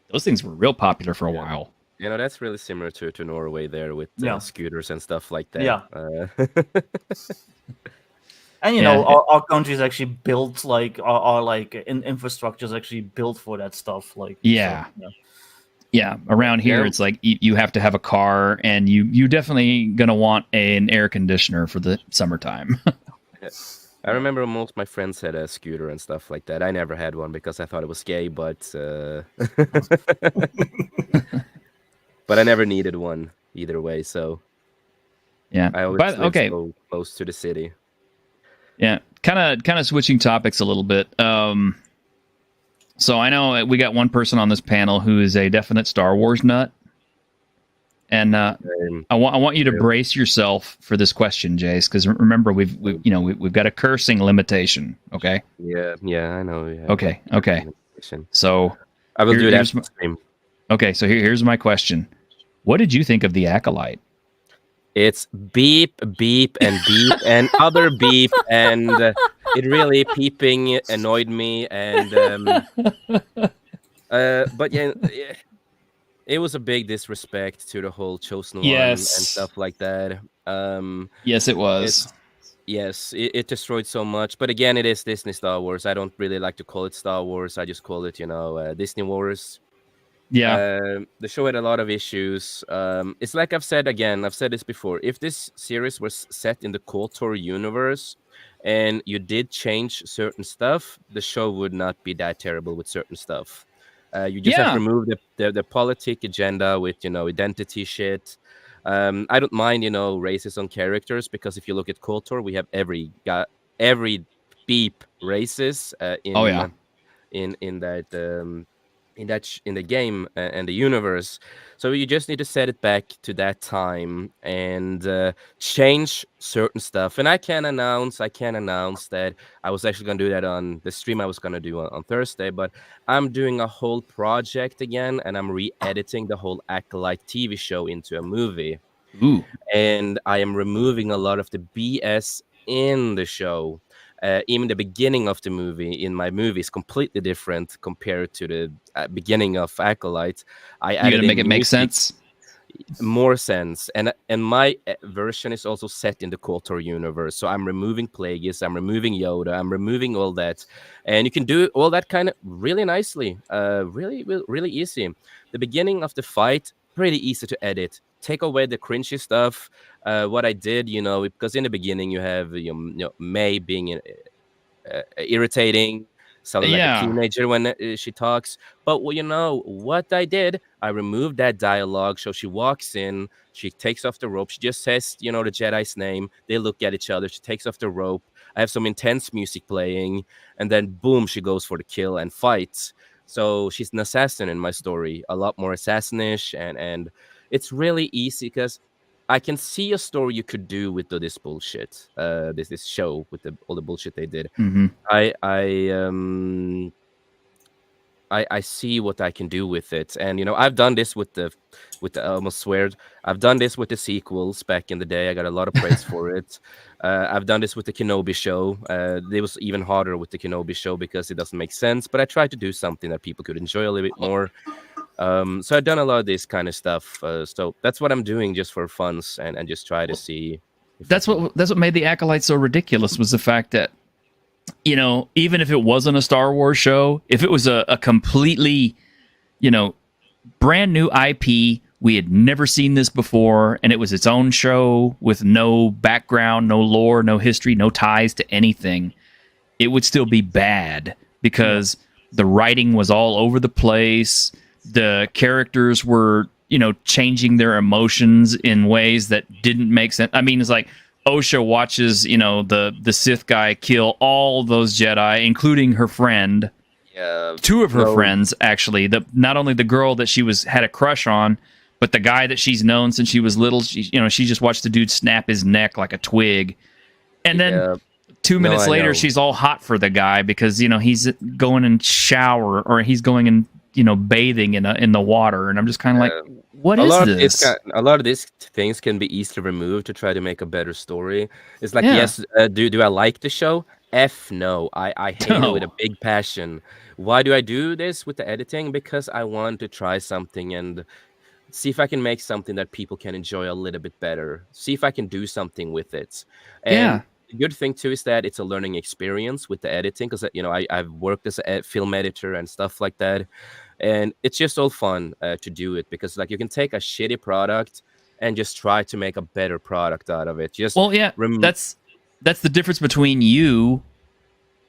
those things were real popular for a while. That's really similar to Norway there with scooters and stuff like that. Yeah. And our country is actually built like our infrastructure is actually built for that stuff. Like around here it's like you have to have a car, and you definitely gonna want an air conditioner for the summertime. I remember most of my friends had a scooter and stuff like that. I never had one because I thought it was gay, but but I never needed one either way. So yeah, I always lived so close to the city. Yeah, kind of switching topics a little bit. So I know we got one person on this panel who is a definite Star Wars nut, and I want you to brace yourself for this question, Jace, because remember we've got a cursing limitation. Okay. Yeah, I know. Yeah. Okay. So I will do it after the stream. Okay, so here's my question: what did you think of the Acolyte? It's beep, beep, and beep, and other beep, and it really peeping annoyed me. And but yeah, it was a big disrespect to the whole chosen one and stuff like that. Yes, it was. Yes, it destroyed so much. But again, it is Disney Star Wars. I don't really like to call it Star Wars. I just call it, Disney Wars. Yeah. The show had a lot of issues. It's like I've said this before. If this series was set in the KOTOR universe and you did change certain stuff, the show would not be that terrible with certain stuff. You just have to remove the politic agenda with, identity shit. I don't mind, races on characters, because if you look at KOTOR, we have every beep races in the game and the universe. So you just need to set it back to that time and change certain stuff. And I can announce that I was actually going to do that on the stream I was going to do on Thursday, but I'm doing a whole project again, and I'm re-editing the whole Acolyte TV show into a movie. Ooh. And I am removing a lot of the BS in the show. Even the beginning of the movie in my movie is completely different compared to the beginning of Acolyte. I added to make it make sense, more sense, and my version is also set in the KOTOR universe. So I'm removing Plagueis, I'm removing Yoda, I'm removing all that, and you can do all that kind of really nicely, really easy. The beginning of the fight, pretty easy to edit. Take away the cringy stuff. What I did, because in the beginning you have May being irritating, sounding like a teenager when she talks. But what I did, I removed that dialogue. So she walks in, she takes off the rope. She just says, the Jedi's name. They look at each other. She takes off the rope. I have some intense music playing, and then boom, she goes for the kill and fights. So she's an assassin in my story, a lot more assassinish, and it's really easy because I can see a story you could do with this bullshit, this show with all the bullshit they did. Mm-hmm. I see what I can do with it, and I've done this with the I almost swear I've done this with the sequels back in the day. I got a lot of praise for it. I've done this with the Kenobi show. It was even harder with the Kenobi show because it doesn't make sense, but I tried to do something that people could enjoy a little bit more. So I've done a lot of this kind of stuff. So that's what I'm doing just for fun and just try to see. That's what made the Acolyte so ridiculous, was the fact that, even if it wasn't a Star Wars show, if it was a completely, brand new IP, we had never seen this before, and it was its own show with no background, no lore, no history, no ties to anything, it would still be bad because the writing was all over the place. The characters were, changing their emotions in ways that didn't make sense. I mean, it's like Osha watches, the Sith guy kill all those Jedi, including her friend. Yeah, two of her friends, actually. Not only the girl that she had a crush on, but the guy that she's known since she was little. She just watched the dude snap his neck like a twig. And then 2 minutes later, she's all hot for the guy because, he's going in shower, or he's going in, bathing in the water, and I'm just kind of like, what is this? A lot of these things can be easily removed to try to make a better story. It's like, yes, do I like the show? No, I hate it with a big passion. Why do I do this with the editing? Because I want to try something and see if I can make something that people can enjoy a little bit better. See if I can do something with it. And the good thing too is that it's a learning experience with the editing, because I've worked as a film editor and stuff like that, and it's just all fun to do it, because you can take a shitty product and just try to make a better product out of it. That's the difference between you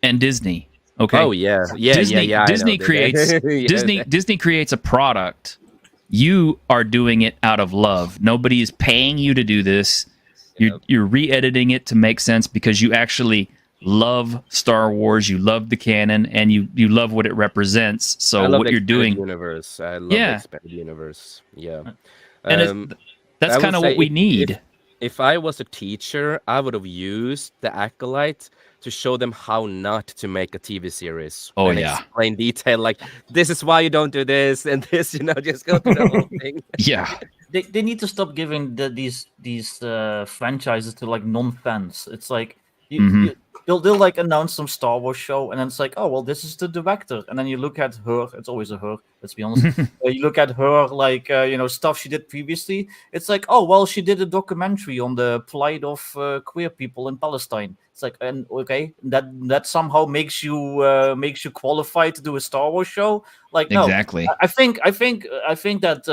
and Disney. Okay. Oh yeah. Disney creates Disney creates a product. You are doing it out of love. Nobody is paying you to do this. You're re-editing it to make sense because you actually love Star Wars, you love the canon, and you love what it represents. I So love what the you're expanded doing, universe. I love the yeah, expanded universe. Yeah. and that's I would kind of what say we if need. if I was a teacher, I would have used the acolyte to show them how not to make a TV series Oh and yeah, explain detail like this is why you don't do this and this, just go through the whole thing. yeah, They need to stop giving these franchises to like non-fans. It's like hmm they'll like announce some Star Wars show, and then it's like, oh well, this is the director, and then you look at her. It's always a her. Let's be honest. You look at her like stuff she did previously. It's like, oh well, she did a documentary on the plight of queer people in Palestine. It's like, and okay, that somehow makes you qualified to do a Star Wars show. Like, no, exactly. I think that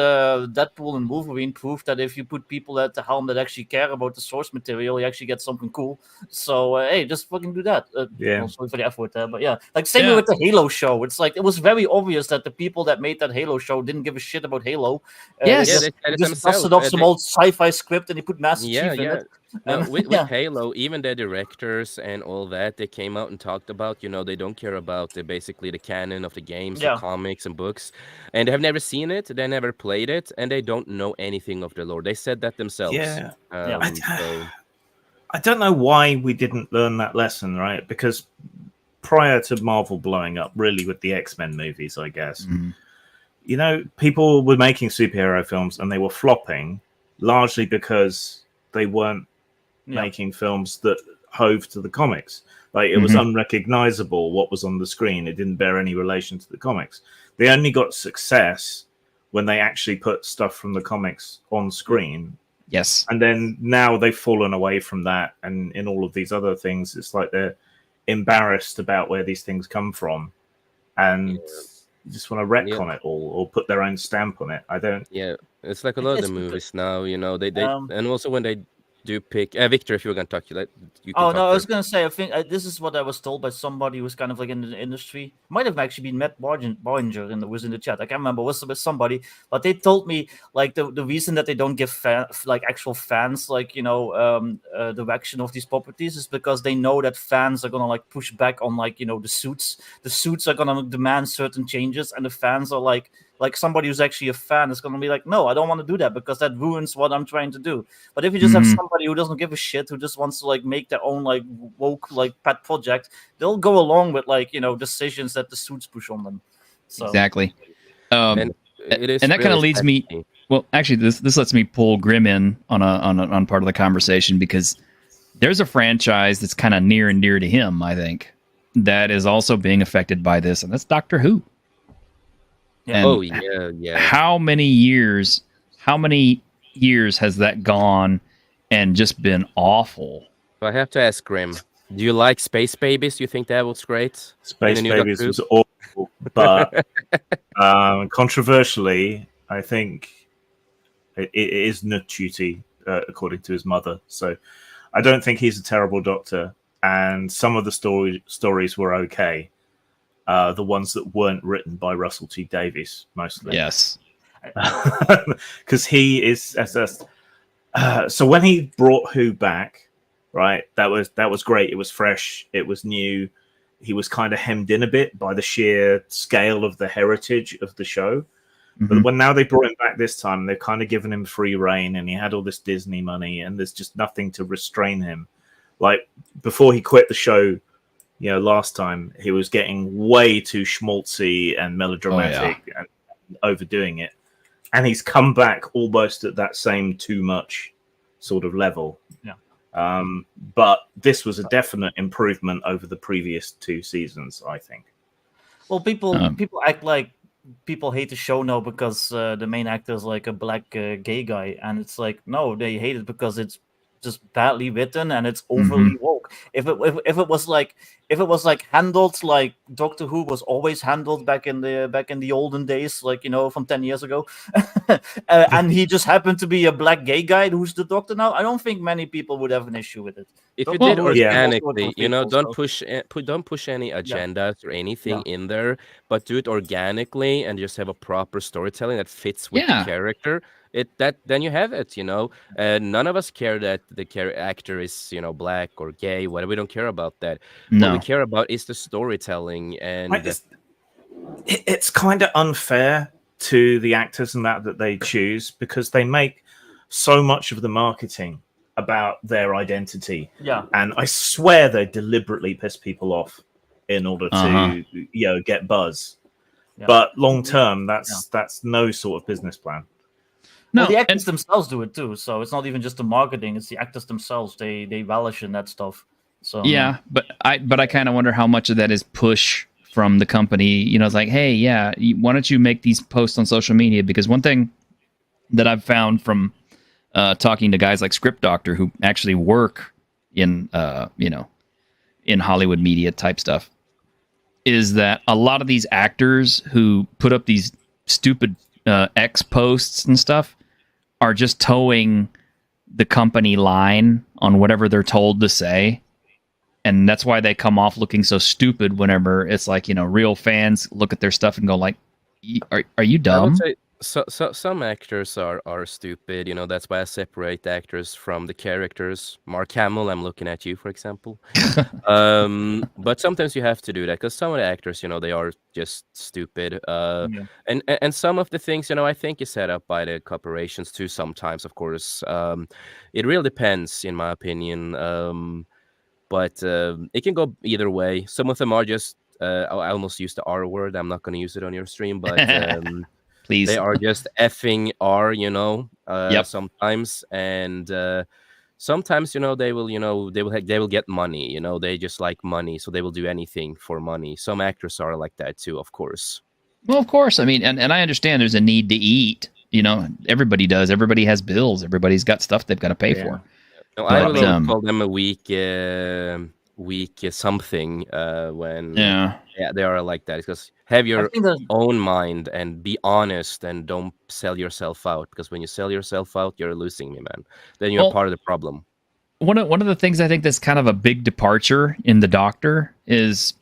Deadpool and Wolverine proved that if you put people at the helm that actually care about the source material, you actually get something cool. So hey, just fucking do that. Yeah. Sorry for the F word there, but yeah, like same Yeah. with the Halo show. It's like it was very obvious that the people that made that Halo show didn't give a shit about Halo. Yes. Yeah, They they said it just themselves. dusted off some old sci-fi script and they put Master Yeah, Chief in yeah. it. No, And, with yeah. Halo, even the directors and all that, they came out and talked about, they don't care about basically the canon of the games, Yeah. the comics and books, and they have never seen it, they never played it, and they don't know anything of the lore. They said that themselves. Yeah. So I don't know why we didn't learn that lesson, right? Because prior to Marvel blowing up, really with the X-Men movies, I guess, people were making superhero films and they were flopping largely because they weren't making films that hove to the comics. Like, it was unrecognizable what was on the screen. It didn't bear any relation to the comics. They only got success when they actually put stuff from the comics on screen. Yes. And then now they've fallen away from that. And in all of these other things, it's like they're embarrassed about where these things come from. And you just want to retcon it all or put their own stamp on it. I don't. Yeah, it's like a lot of the movies now, they and also when they do pick Victor, if you were going to talk, you can Oh talk no, I was first. gonna say I think this is what I was told by somebody who's kind of like in the industry. Might have actually been Matt Barringer was in the chat. I can't remember. It was with somebody, but they told me like the reason that they don't give like actual fans like direction of these properties is because they know that fans are gonna like push back on like the suits. The suits are gonna demand certain changes, and the fans are like somebody who's actually a fan is going to be like, no, I don't want to do that because that ruins what I'm trying to do. But if you just have somebody who doesn't give a shit, who just wants to like make their own like woke like pet project, they'll go along with like decisions that the suits push on them. So. Exactly. And it is and that kind of really leads me. touchy. Well, actually, this lets me pull Grim in on part of the conversation because there's a franchise that's kind of near and dear to him. I think that is also being affected by this, and that's Doctor Who. Yeah. Oh yeah. How many years has that gone and just been awful? I have to ask Grim, do you like Space Babies? Do you think that was great? Space In the new Babies Doctor was awful, but controversially, I think it is Nuttuti, according to his mother. So I don't think he's a terrible doctor, and some of the stories were okay. The ones that weren't written by Russell T Davies, mostly. Yes. Because he is... so when he brought Who back, right, that was great. It was fresh. It was new. He was kind of hemmed in a bit by the sheer scale of the heritage of the show. But when now they brought him back this time, they've kind of given him free reign, and he had all this Disney money, and there's just nothing to restrain him. Like, before he quit the show, last time, he was getting way too schmaltzy and melodramatic and overdoing it. And he's come back almost at that same too much sort of level. Yeah. But this was a definite improvement over the previous 2 seasons, I think. Well, people act like people hate the show now because the main actor is like a black gay guy, and it's like, no, they hate it because it's just badly written and it's overly woke. If it was like handled like Doctor Who was always handled back in the olden days, like, from 10 years ago. And he just happened to be a black gay guy who's the Doctor now. I don't think many people would have an issue with it. If you Doctor did Who is also a organically, faithful, don't so- don't push any agendas or anything in there, but do it organically and just have a proper storytelling that fits with the character. Then you have it, none of us care that the actor is black or gay, whatever. We don't care about that. What we No. care about is the storytelling, and It's kind of unfair to the actors and that they choose, because they make so much of the marketing about their identity. Yeah. And I swear they deliberately piss people off in order to get buzz. Yeah. But long term, that's no sort of business plan. No, well, the actors themselves do it too. So it's not even just the marketing; it's the actors themselves. They relish in that stuff. So yeah, but I kind of wonder how much of that is push from the company. It's like, hey, why don't you make these posts on social media? Because one thing that I've found from talking to guys like Script Doctor who actually work in in Hollywood media type stuff is that a lot of these actors who put up these stupid X posts and stuff are just towing the company line on whatever they're told to say. And that's why they come off looking so stupid whenever it's like, real fans look at their stuff and go like, are you dumb? I would say some actors are stupid. That's why I separate the actors from the characters. Mark Hamill, I'm looking at you, for example. But sometimes you have to do that because some of the actors, they are just stupid. And some of the things, I think is set up by the corporations too. Sometimes, of course, it really depends, in my opinion. But it can go either way. Some of them are just. I almost used the R word. I'm not going to use it on your stream, but. Please. They are just effing R, sometimes, and sometimes, they will get money, they just like money, so they will do anything for money. Some actors are like that too, of course. Well, of course. I mean, and I understand there's a need to eat. Everybody does. Everybody has bills. Everybody's got stuff they've got to pay for. No, I will call them a weak something when they are like that, because have your own mind and be honest and don't sell yourself out, because when you sell yourself out, you're losing me, man. Then you're part of the problem. One of the things I think that's kind of a big departure in the Doctor is,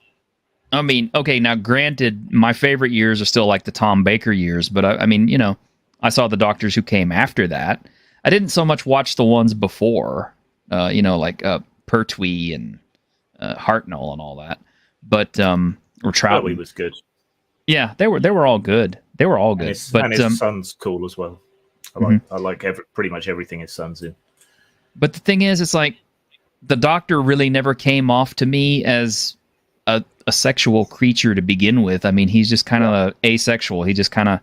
I mean, okay, now granted, my favorite years are still like the Tom Baker years, but I mean, I saw the Doctors who came after that. I didn't so much watch the ones before, like Pertwee and Hartnell and all that, but or Trout was good. Yeah, they were all good. They were all good. And his son's cool as well. I like pretty much everything his son's in. But the thing is, it's like the Doctor really never came off to me as a sexual creature to begin with. I mean, he's just kind of asexual. He just kind of,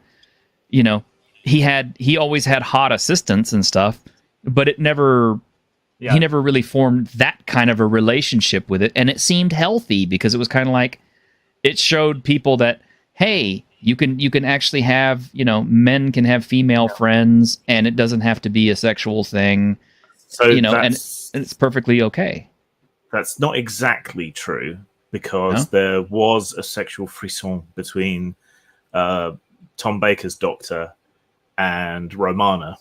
he always had hot assistants and stuff, but it never. Yeah. He never really formed that kind of a relationship with it, and it seemed healthy because it was kind of like it showed people that, hey, you can actually have, men can have female friends, and it doesn't have to be a sexual thing. So and it's perfectly okay. That's not exactly true, because there was a sexual frisson between Tom Baker's Doctor and Romana.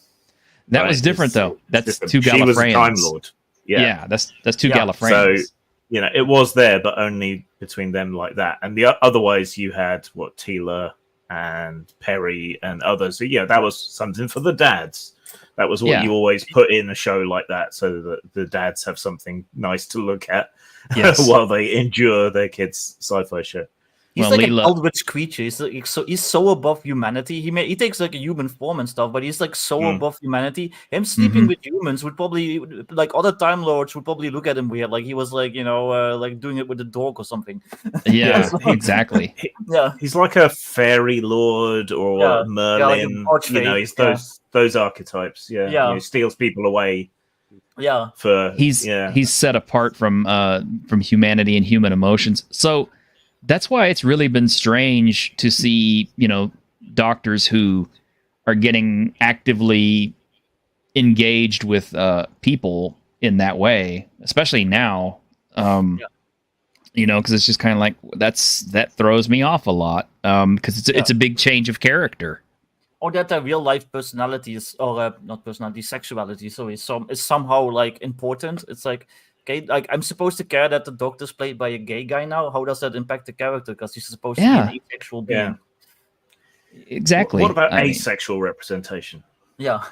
That was different, though. That's two Gallifreyans. She was a Time Lord. Yeah, that's two Gallifreyans. So, it was there, but only between them like that. And otherwise, you had, Tila and Perry and others. So, that was something for the dads. That was what you always put in a show like that, so that the dads have something nice to look at while they endure their kids' sci-fi show. He's like an eldritch creature. He's so above humanity. He takes like a human form and stuff, but he's like so above humanity. Him sleeping with humans would probably, like other Time Lords would probably look at him weird, like he was like like doing it with a dog or something. Yeah, exactly. He's like a fairy lord or Merlin. Like he's those archetypes. He steals people away. Yeah, he's set apart from humanity and human emotions. So. That's why it's really been strange to see, doctors who are getting actively engaged with people in that way, especially now. because it's just kind of like that throws me off a lot because it's a big change of character. Or that their real life personalities, or not personality, sexuality, so is somehow like important. It's like, okay, like I'm supposed to care that the Doctor's played by a gay guy now. How does that impact the character? Because he's supposed to be an asexual being. Exactly. What about asexual representation? Yeah.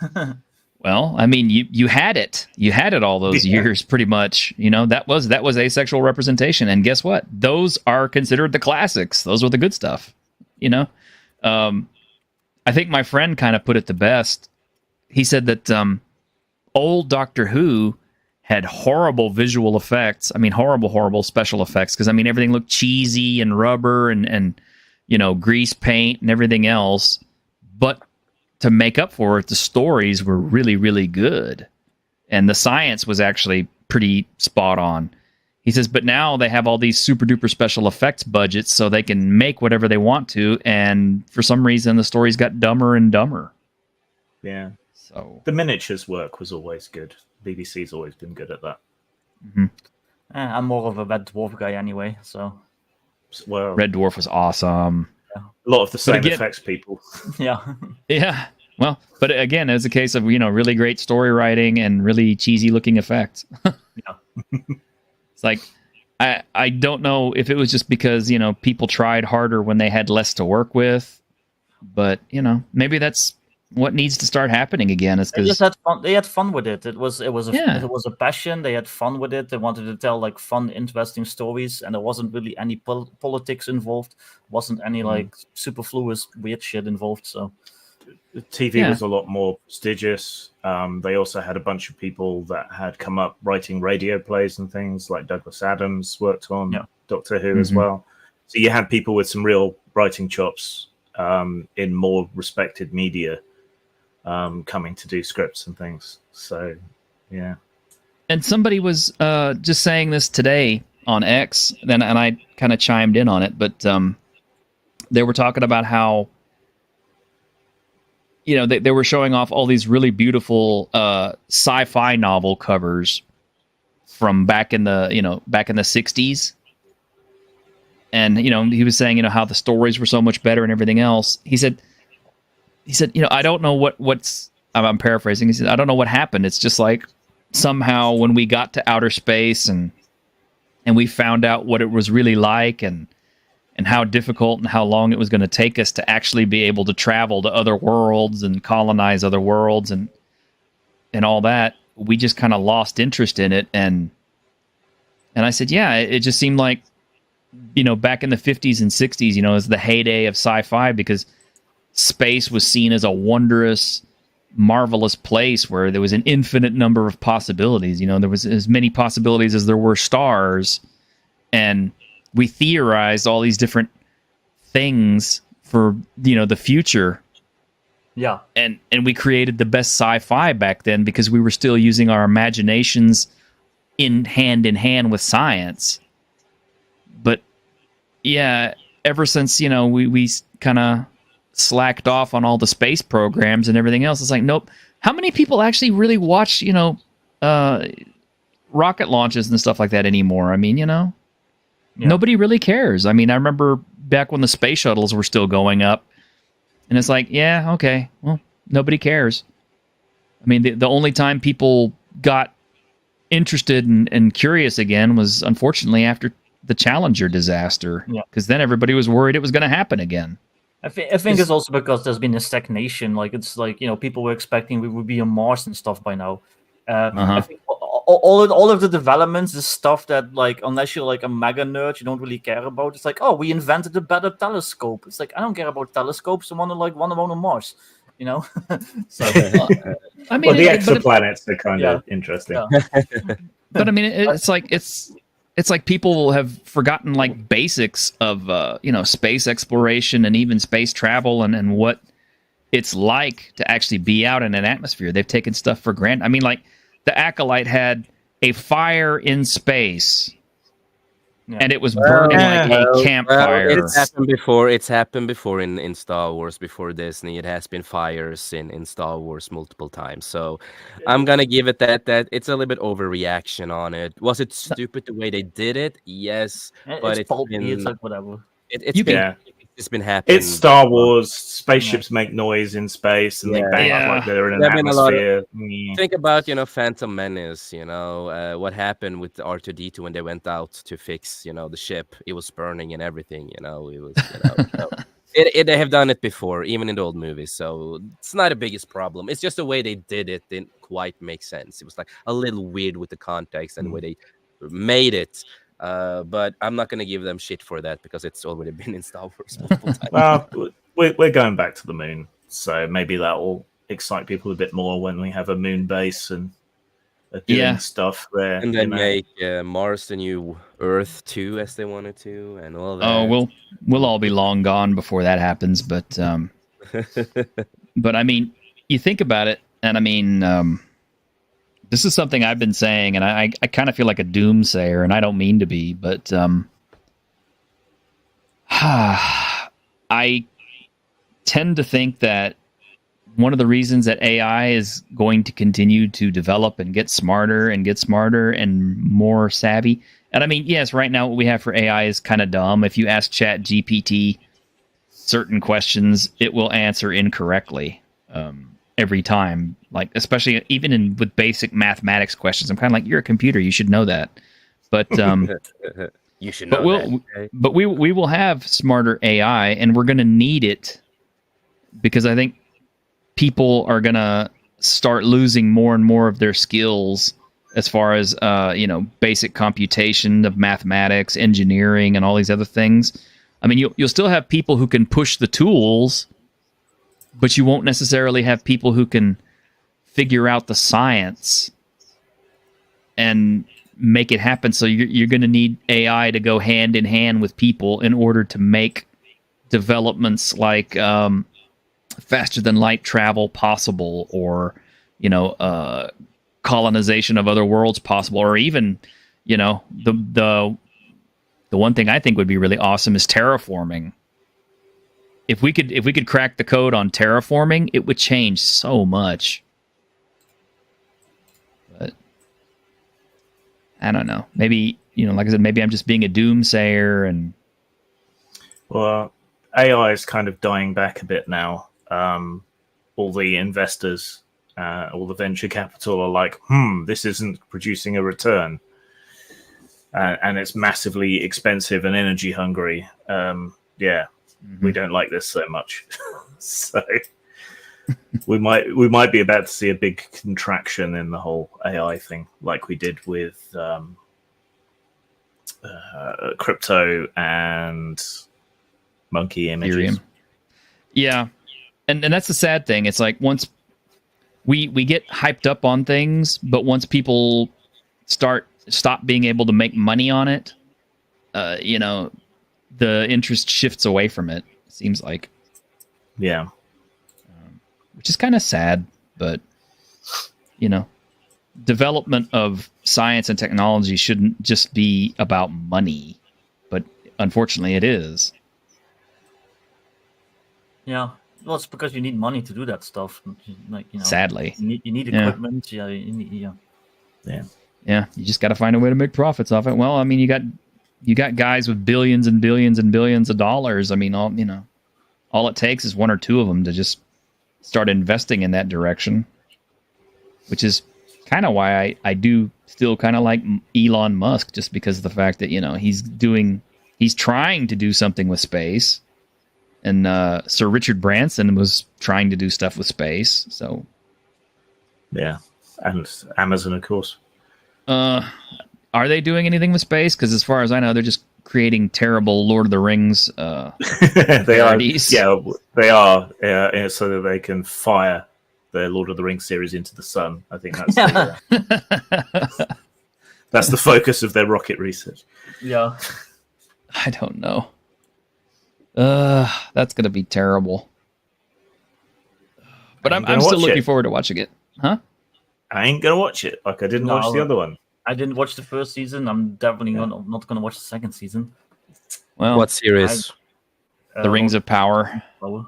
Well, I mean, you had it. You had it all those years, pretty much. That was asexual representation, and guess what? Those are considered the classics. Those were the good stuff. I think my friend kind of put it the best. He said that old Doctor Who had horrible visual effects. I mean, horrible special effects, because I mean everything looked cheesy and rubber and grease paint and everything else. But to make up for it, the stories were really, really good. And the science was actually pretty spot on. He says, but now they have all these super duper special effects budgets so they can make whatever they want to. And for some reason, the stories got dumber and dumber. Yeah. So the miniatures work was always good. BBC's always been good at that. Mm-hmm. I'm more of a Red Dwarf guy anyway, so. Well, Red Dwarf was awesome. A lot of the same effects people. Yeah. Yeah. Well, but again, it was a case of, really great story writing and really cheesy looking effects. Yeah. It's like, I don't know if it was just because, people tried harder when they had less to work with, but, maybe that's what needs to start happening again. Is they because just had fun. They had fun with it. It was a passion. They had fun with it. They wanted to tell like fun, interesting stories, and there wasn't really any politics involved. Wasn't any like superfluous weird shit involved. So the TV was a lot more prestigious. They also had a bunch of people that had come up writing radio plays and things, like Douglas Adams worked on Doctor Who as well. So you had people with some real writing chops in more respected media coming to do scripts and things. So, yeah. And somebody was just saying this today on X, and I kind of chimed in on it, but they were talking about how they were showing off all these really beautiful sci-fi novel covers from back in the 60s. And, he was saying, how the stories were so much better and everything else. He said, I don't know what's, I'm paraphrasing. He said, I don't know what happened. It's just like somehow when we got to outer space and we found out what it was really like and how difficult and how long it was going to take us to actually be able to travel to other worlds and colonize other worlds and all that, we just kind of lost interest in it. And I said, yeah, it just seemed like, back in the 50s and 60s, as the heyday of sci-fi, because space was seen as a wondrous, marvelous place where there was an infinite number of possibilities. There was as many possibilities as there were stars, and we theorized all these different things for the future. Yeah. And we created the best sci-fi back then because we were still using our imaginations in hand with science. But yeah, ever since we kind of slacked off on all the space programs and everything else, it's like, nope. How many people actually really watch rocket launches and stuff like that anymore? I mean, nobody really cares. I mean, I remember back when the space shuttles were still going up, and it's like, yeah, okay, well, nobody cares. I mean, the only time people got interested and curious again was, unfortunately, after the Challenger disaster, because then everybody was worried it was going to happen again. I think it's also because there's been a stagnation. Like, it's like, people were expecting we would be on Mars and stuff by now. I think all of the developments is stuff that, like, unless you're like a mega nerd, you don't really care about. It's like, oh, we invented a better telescope. It's like, I don't care about telescopes. I want to go on Mars, So, I mean, the exoplanets are kind of interesting. Yeah. But I mean, it's like people have forgotten like basics of space exploration and even space travel and what it's like to actually be out in an atmosphere. They've taken stuff for granted. I mean, like the Acolyte had a fire in space and it was burning like a Well, campfire. it's happened before. It's happened before in Star Wars, before Disney. It has been fires in Star Wars multiple times. So I'm gonna give it that it's a little bit overreaction on it. Was it stupid the way they did it? Yes, but It's pulpy. It's like whatever. It's been happening. It's Star Wars. Spaceships make noise in space, and they bang up like they're in an There've been a lot of- atmosphere. Think about Phantom Menace. What happened with R2D2 when they went out to fix the ship. It was burning and everything. It was so they have done it before, even in the old movies. So it's not the biggest problem. It's just the way they did it didn't quite make sense. It was like a little weird with the context and the way they made it. But I'm not going to give them shit for that because it's already been in Star Wars multiple times. Well, we're going back to the moon, so maybe that will excite people a bit more when we have a moon base and are doing stuff there. And then make Mars the new Earth too, as they wanted to, and all that. Oh, we'll all be long gone before that happens. But but I mean, you think about it, and I mean. This is something I've been saying, and I kind of feel like a doomsayer, and I don't mean to be, but I tend to think that one of the reasons that AI is going to continue to develop and get smarter and more savvy, and I mean, yes, right now what we have for AI is kind of dumb. If you ask Chat GPT certain questions, it will answer incorrectly. Every time, like especially even with basic mathematics questions, I'm kind of like, you're a computer, you should know that. But you should know but we will have smarter AI, and we're going to need it because I think people are going to start losing more and more of their skills as far as basic computation of mathematics, engineering, and all these other things. I mean, you'll still have people who can push the tools, but you won't necessarily have people who can figure out the science and make it happen. So you're going to need AI to go hand in hand with people in order to make developments like faster than light travel possible, or colonization of other worlds possible, or even the one thing I think would be really awesome is terraforming. If we could crack the code on terraforming, it would change so much. But I don't know. Maybe, like I said, maybe I'm just being a doomsayer. And well, AI is kind of dying back a bit now. All the investors, all the venture capital are like, this isn't producing a return. And it's massively expensive and energy hungry. We don't like this so much. So we might be about to see a big contraction in the whole AI thing, like we did with crypto and monkey images. Ethereum. Yeah. And that's the sad thing. It's like once we get hyped up on things, but once people stop being able to make money on it, the interest shifts away from it, seems like. Yeah. Which is kind of sad, but, development of science and technology shouldn't just be about money, but unfortunately it is. Yeah. Well, it's because you need money to do that stuff. Like, Sadly. You need equipment. Yeah. Yeah, you just got to find a way to make profits off it. Well, I mean, you got guys with billions and billions and billions of dollars. I mean, all it takes is one or two of them to just start investing in that direction, which is kind of why I do still kind of like Elon Musk, just because of the fact that, he's trying to do something with space, and Sir Richard Branson was trying to do stuff with space. So, yeah, and Amazon, of course. Are they doing anything with space? Because as far as I know, they're just creating terrible Lord of the Rings parodies. They are, so that they can fire the Lord of the Rings series into the sun. I think that's that's the focus of their rocket research. Yeah. I don't know. That's going to be terrible. But I'm still looking forward to watching it. Huh? I ain't going to watch it. Like I didn't watch the other one. I didn't watch the first season. I'm definitely not gonna watch the second season. Well, What series? The Rings of Power. No,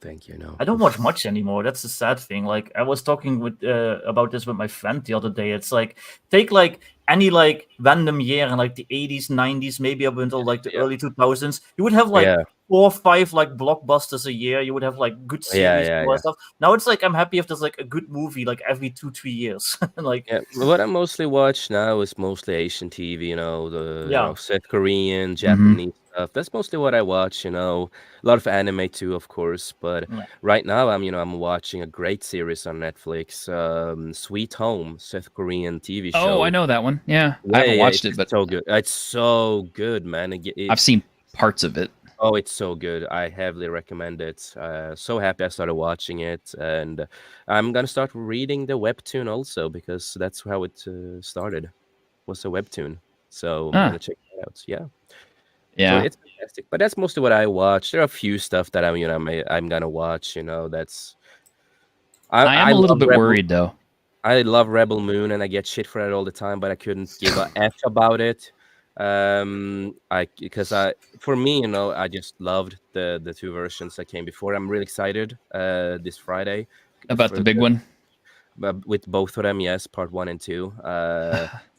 thank you, no. I don't watch much anymore. That's the sad thing. Like I was talking with about this with my friend the other day. It's like take like any like random year in like the 80s, 90s, maybe up until like the early 2000s. You would have like 4 or 5 like blockbusters a year. You would have like good series and all that stuff. Now it's like I'm happy if there's like a good movie like every 2-3 years. Like what I mostly watch now is mostly Asian TV. You know, South Korean, Mm-hmm. Japanese stuff. That's mostly what I watch. You know, a lot of anime too, of course. But right now, I'm watching a great series on Netflix, Sweet Home, South Korean TV show. Oh, I know that one. Yeah, I haven't watched it, but so good. It's so good, man. I've seen parts of it. Oh, it's so good. I heavily recommend it. So happy I started watching it, and I'm gonna start reading the webtoon also because that's how it started. Was a webtoon, so I'm gonna check it out. Yeah. So it's fantastic. But that's mostly what I watch. There are a few stuff that I'm gonna watch. You know, that's. I am a little bit worried though. I love Rebel Moon, and I get shit for it all the time, but I couldn't give a f about it. For me, you know, I just loved the 2 versions that came before. I'm really excited this Friday about the big one. With both of them, yes, part 1 and 2,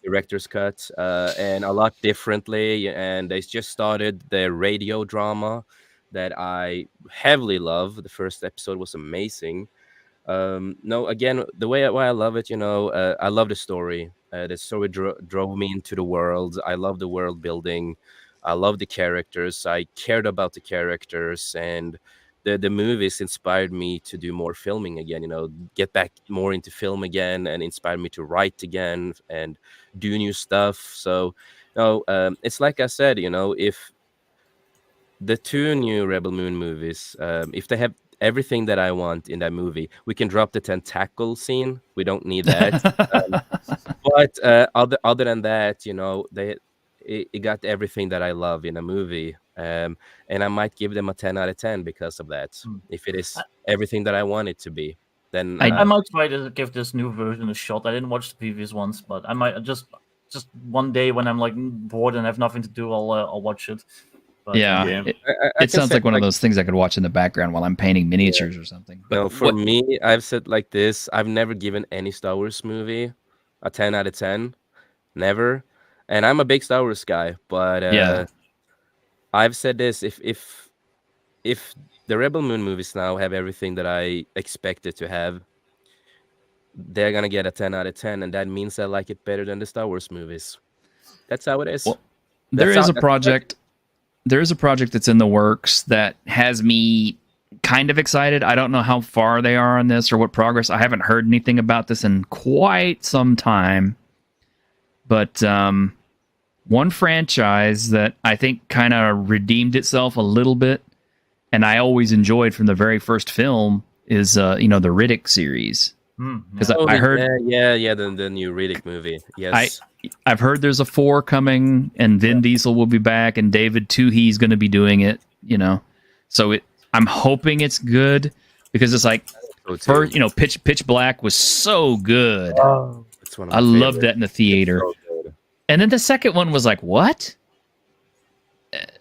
director's cut, and a lot differently. And they just started the radio drama that I heavily love. The first episode was amazing. No, again, why I love it, you know, I love the story. The story drove me into the world. I love the world building. I love the characters. I cared about the characters, and the movies inspired me to do more filming again. You know, get back more into film again, and inspired me to write again and do new stuff. So, it's like I said, you know, if the 2 new Rebel Moon movies, if they have everything that I want in that movie, we can drop the tentacle scene. We don't need that. But other than that, you know, it got everything that I love in a movie, and I might give them a 10 out of 10 because of that. If it is everything that I want it to be, then I might try to give this new version a shot. I didn't watch the previous ones, but I might just one day when I'm like bored and have nothing to do, I'll watch it. But, it sounds like one of those things I could watch in the background while I'm painting miniatures or something. But no, for me, I've said like this: I've never given any Star Wars movie a 10 out of 10, never. And I'm a big Star Wars guy, but I've said this: if the Rebel Moon movies now have everything that I expected to have, they're gonna get a 10 out of 10, and that means I like it better than the Star Wars movies. That's how it is. Well, there is a project that's in the works that has me kind of excited. I don't know how far they are on this or what progress. I haven't heard anything about this in quite some time. But one franchise that I think kind of redeemed itself a little bit, and I always enjoyed from the very first film, is the Riddick series. Because I heard, the new Riddick movie. Yes, I've heard there's a 4 coming, and Vin Diesel will be back, and David Twohy's going to be doing it. You know, so I'm hoping it's good because it's like, first, Pitch Black was so good. Oh, it's one of my I loved that in the theater. So and then the second one was like, what?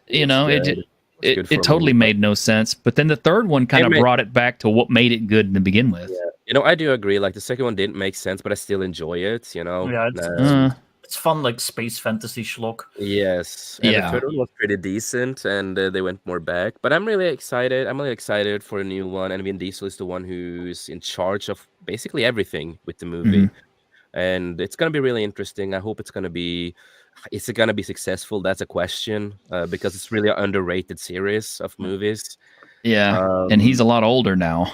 It totally made no sense. But then the third one kind of brought it back to what made it good to begin with. Yeah. I do agree. Like the second one didn't make sense, but I still enjoy it. It's fun, like space fantasy schlock. Yes. And the third one was pretty decent, and they went more back. But I'm really excited. I'm really excited for a new one. And Vin Diesel is the one who's in charge of basically everything with the movie. And it's going to be really interesting. I hope is it going to be successful? That's a question, because it's really an underrated series of movies. Yeah, and he's a lot older now.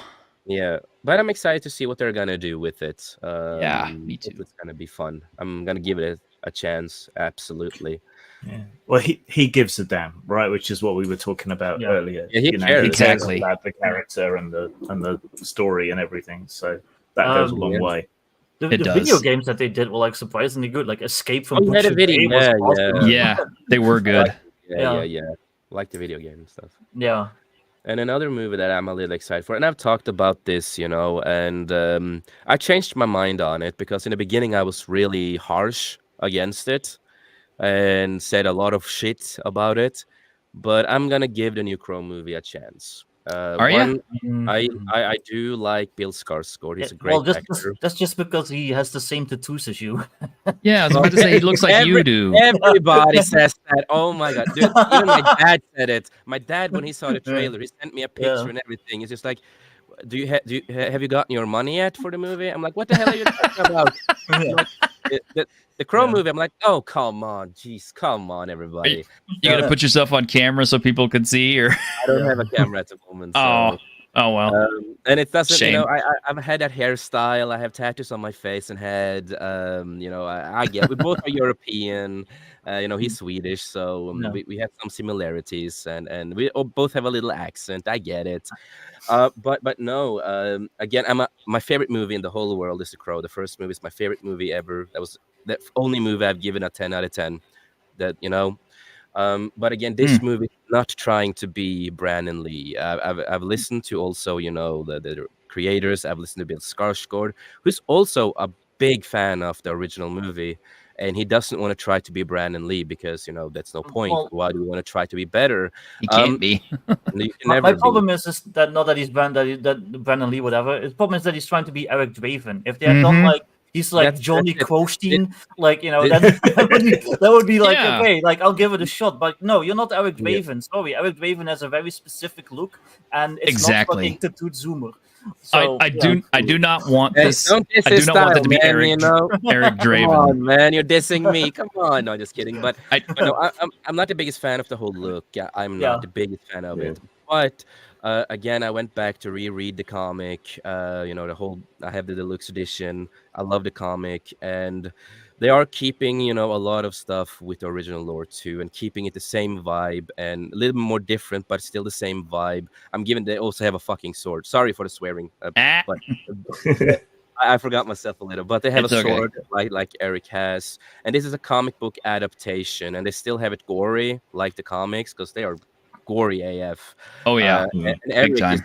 Yeah, but I'm excited to see what they're going to do with it. Me too. It's going to be fun. I'm going to give it a chance, absolutely. Yeah. Well, he gives a damn, right? Which is what we were talking about earlier. Yeah, he cares. Exactly about the character and the story and everything. So that goes a long way. The video games that they did were like surprisingly good. Like Escape from Butcher Bay was awesome. Yeah, they were good. Yeah. Like the video game and stuff. Yeah. And another movie that I'm a little excited for, and I've talked about this, and I changed my mind on it because in the beginning I was really harsh against it and said a lot of shit about it. But I'm gonna give the new Crow movie a chance. Are ya? One, I do like Bill Skarsgård. He's a Well, great actor. that's just because he has the same tattoos as you. Yeah, I was about to say he looks like you do. Everybody says that. Oh my god, dude! Even my dad said it. My dad, when he saw the trailer, he sent me a picture Yeah. and everything. It's just like, have you gotten your money yet for the movie? I'm like, what the hell are you talking about? Like, the Crow movie. I'm like, oh come on, jeez, come on, everybody. You gonna put yourself on camera so people can see, or I don't have a camera at the moment. So. Oh well. And it doesn't, Shame. I've had that hairstyle. I have tattoos on my face and head. I get we both are European. He's Swedish, so No. we have some similarities, and we both have a little accent. I get it. But no. Again, my favorite movie in the whole world is The Crow. The first movie is my favorite movie ever. That was the only movie I've given a 10 out of 10. But again, this movie is not trying to be Brandon Lee. I've listened to also, the creators. I've listened to Bill Skarsgård, who's also a big fan of the original movie, and he doesn't want to try to be Brandon Lee because that's no point. Well, Why do you want to try to be better? He can't be. You can My never be. problem is that not that he's Brandon Lee, whatever. The problem is that he's trying to be Eric Draven. If they had done like he's like That's- Johnny that's it. Crowstein, that would be like Yeah. okay, like I'll give it a shot. But no, you're not Eric Yeah. Draven. Sorry, Eric Draven has a very specific look, and it's Exactly. not fucking tattooed zoomer. So, I do not want Hey, this. don't diss I do his not want that to be style, man, Eric Come Draven. on, man, you're dissing me. Come on, no, just kidding. But I- no, I'm not the biggest fan of the whole look. Yeah, I'm Yeah. not the biggest fan of it. But again, I went back to reread the comic. The whole I have the deluxe edition. I love the comic, and they are keeping a lot of stuff with the original lore too, and keeping it the same vibe and a little bit more different, but still the same vibe. They also have a fucking sword. Sorry for the swearing, Ah. but I forgot myself a little. But they have It's a okay. sword like Eric has, and this is a comic book adaptation, and they still have it gory like the comics because they are gory AF. Oh yeah, And big time.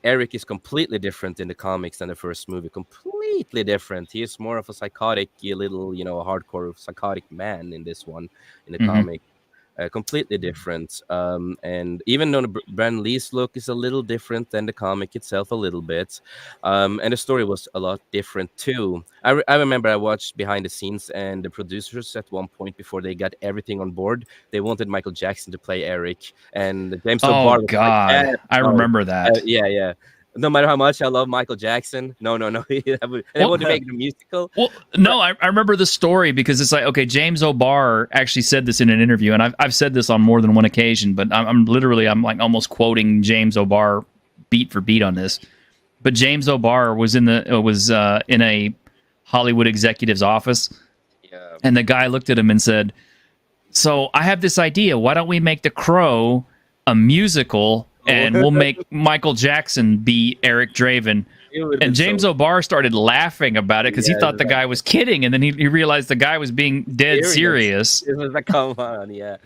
Eric is completely different in the comics than the first movie. Completely different. He is more of a psychotic, little, hardcore psychotic man in this one, in the comic. Completely different. And even though Brandon Lee's look is a little different than the comic itself, a little bit, and the story was a lot different too. I remember I watched behind the scenes, and the producers at one point before they got everything on board, they wanted Michael Jackson to play Eric, and James Oh O'Barr was like, God, "Yeah, I no." remember that. Yeah. No matter how much I love Michael Jackson, no. They want to make it a musical. Well, no, I remember the story because it's like, okay, James O'Barr actually said this in an interview, and I've said this on more than one occasion, but I'm like almost quoting James O'Barr beat for beat on this. But James O'Barr was in a Hollywood executive's office, Yeah. and the guy looked at him and said, "So I have this idea. Why don't we make The Crow a musical?" And we'll make Michael Jackson be Eric Draven. And James O'Barr started laughing about it because he thought the guy was kidding, and then he realized the guy was being dead serious. It was like, come on, yeah.